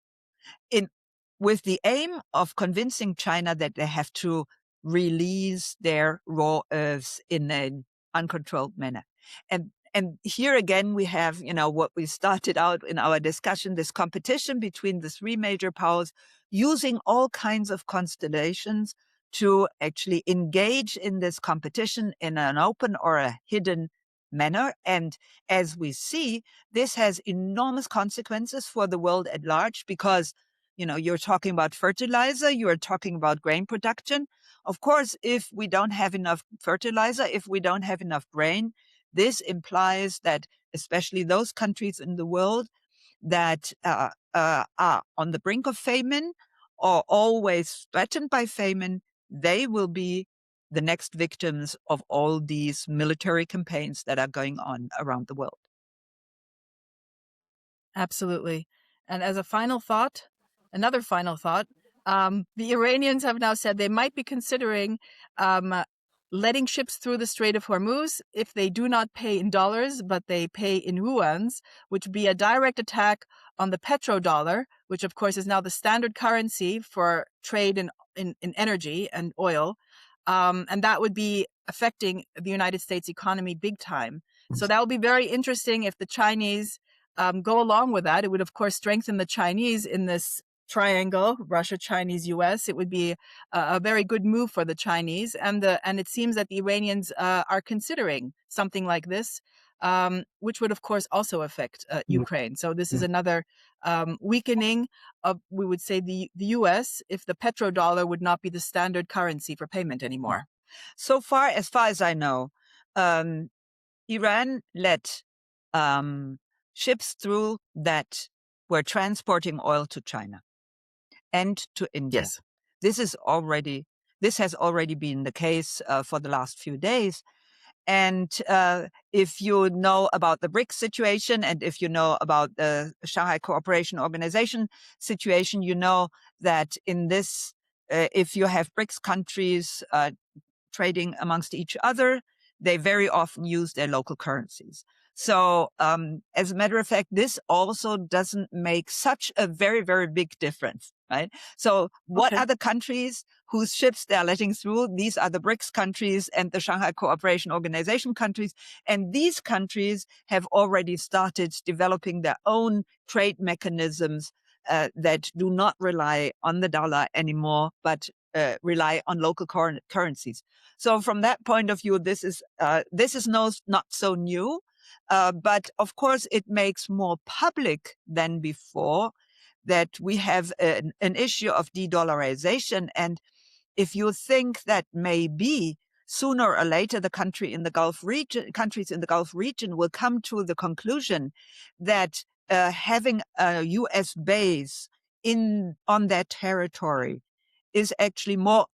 with the aim of convincing China that they have to release their raw earths in an uncontrolled manner. And here again, we have, what we started out in our discussion, this competition between the three major powers, using all kinds of constellations to actually engage in this competition in an open or a hidden manner. And as we see, this has enormous consequences for the world at large because, you're talking about fertilizer, you're talking about grain production. Of course, if we don't have enough fertilizer, if we don't have enough grain, this implies that especially those countries in the world that are on the brink of famine or always threatened by famine, they will be the next victims of all these military campaigns that are going on around the world. Absolutely. And as a another final thought, the Iranians have now said they might be considering letting ships through the Strait of Hormuz if they do not pay in dollars, but they pay in yuans, which would be a direct attack on the petrodollar, which of course is now the standard currency for trade in energy and oil. And that would be affecting the United States economy big time. So that will be very interesting if the Chinese go along with that. It would, of course, strengthen the Chinese in this triangle, Russia, Chinese, US. It would be a very good move for the Chinese. And it seems that the Iranians are considering something like this, which would, of course, also affect Ukraine. So this is another weakening of, we would say, the US if the petrodollar would not be the standard currency for payment anymore. So far as I know, Iran let ships through that were transporting oil to China and to India. Yes. This has already been the case for the last few days. And if you know about the BRICS situation and if you know about the Shanghai Cooperation Organization situation, you know that in this, if you have BRICS countries trading amongst each other, they very often use their local currencies. So as a matter of fact, this also doesn't make such a very, very big difference, right? So what are the countries whose ships they're letting through? These are the BRICS countries and the Shanghai Cooperation Organization countries. And these countries have already started developing their own trade mechanisms that do not rely on the dollar anymore, but rely on local currencies. So from that point of view, this is not so new, but of course it makes more public than before that we have an issue of de-dollarization. And if you think that maybe sooner or later the countries in the Gulf region will come to the conclusion that having a U.S. base on their territory is actually more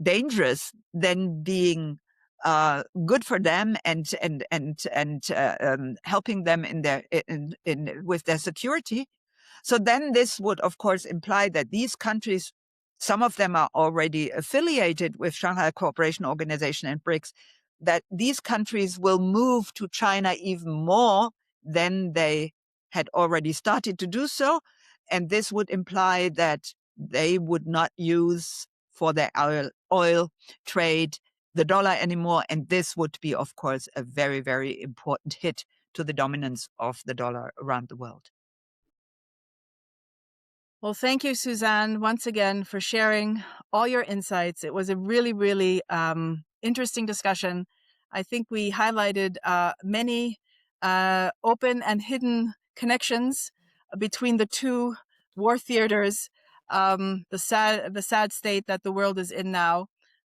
dangerous than being good for them and helping them with their security. So then this would, of course, imply that these countries, some of them are already affiliated with Shanghai Cooperation Organization and BRICS, that these countries will move to China even more than they had already started to do so. And this would imply that they would not use for their oil trade the dollar anymore. And this would be, of course, a very, very important hit to the dominance of the dollar around the world. Well, thank you, Suzanne, once again for sharing all your insights. It was a really, really interesting discussion. I think we highlighted many open and hidden connections between the two war theaters, the sad state that the world is in now.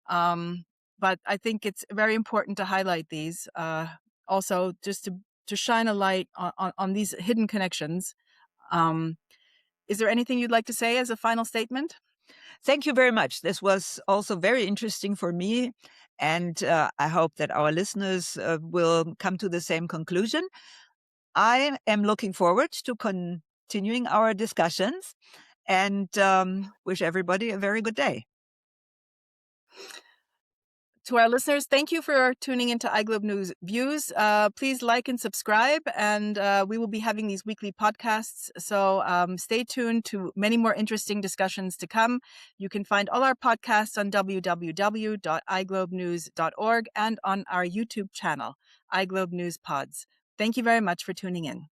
But I think it's very important to highlight these, also just to shine a light on these hidden connections. Is there anything you'd like to say as a final statement? Thank you very much. This was also very interesting for me. And I hope that our listeners will come to the same conclusion. I am looking forward to continuing our discussions and wish everybody a very good day. To our listeners, thank you for tuning into iGlobe News Views. Please like and subscribe, and we will be having these weekly podcasts. So stay tuned to many more interesting discussions to come. You can find all our podcasts on www.iglobenews.org and on our YouTube channel, iGlobe News Pods. Thank you very much for tuning in.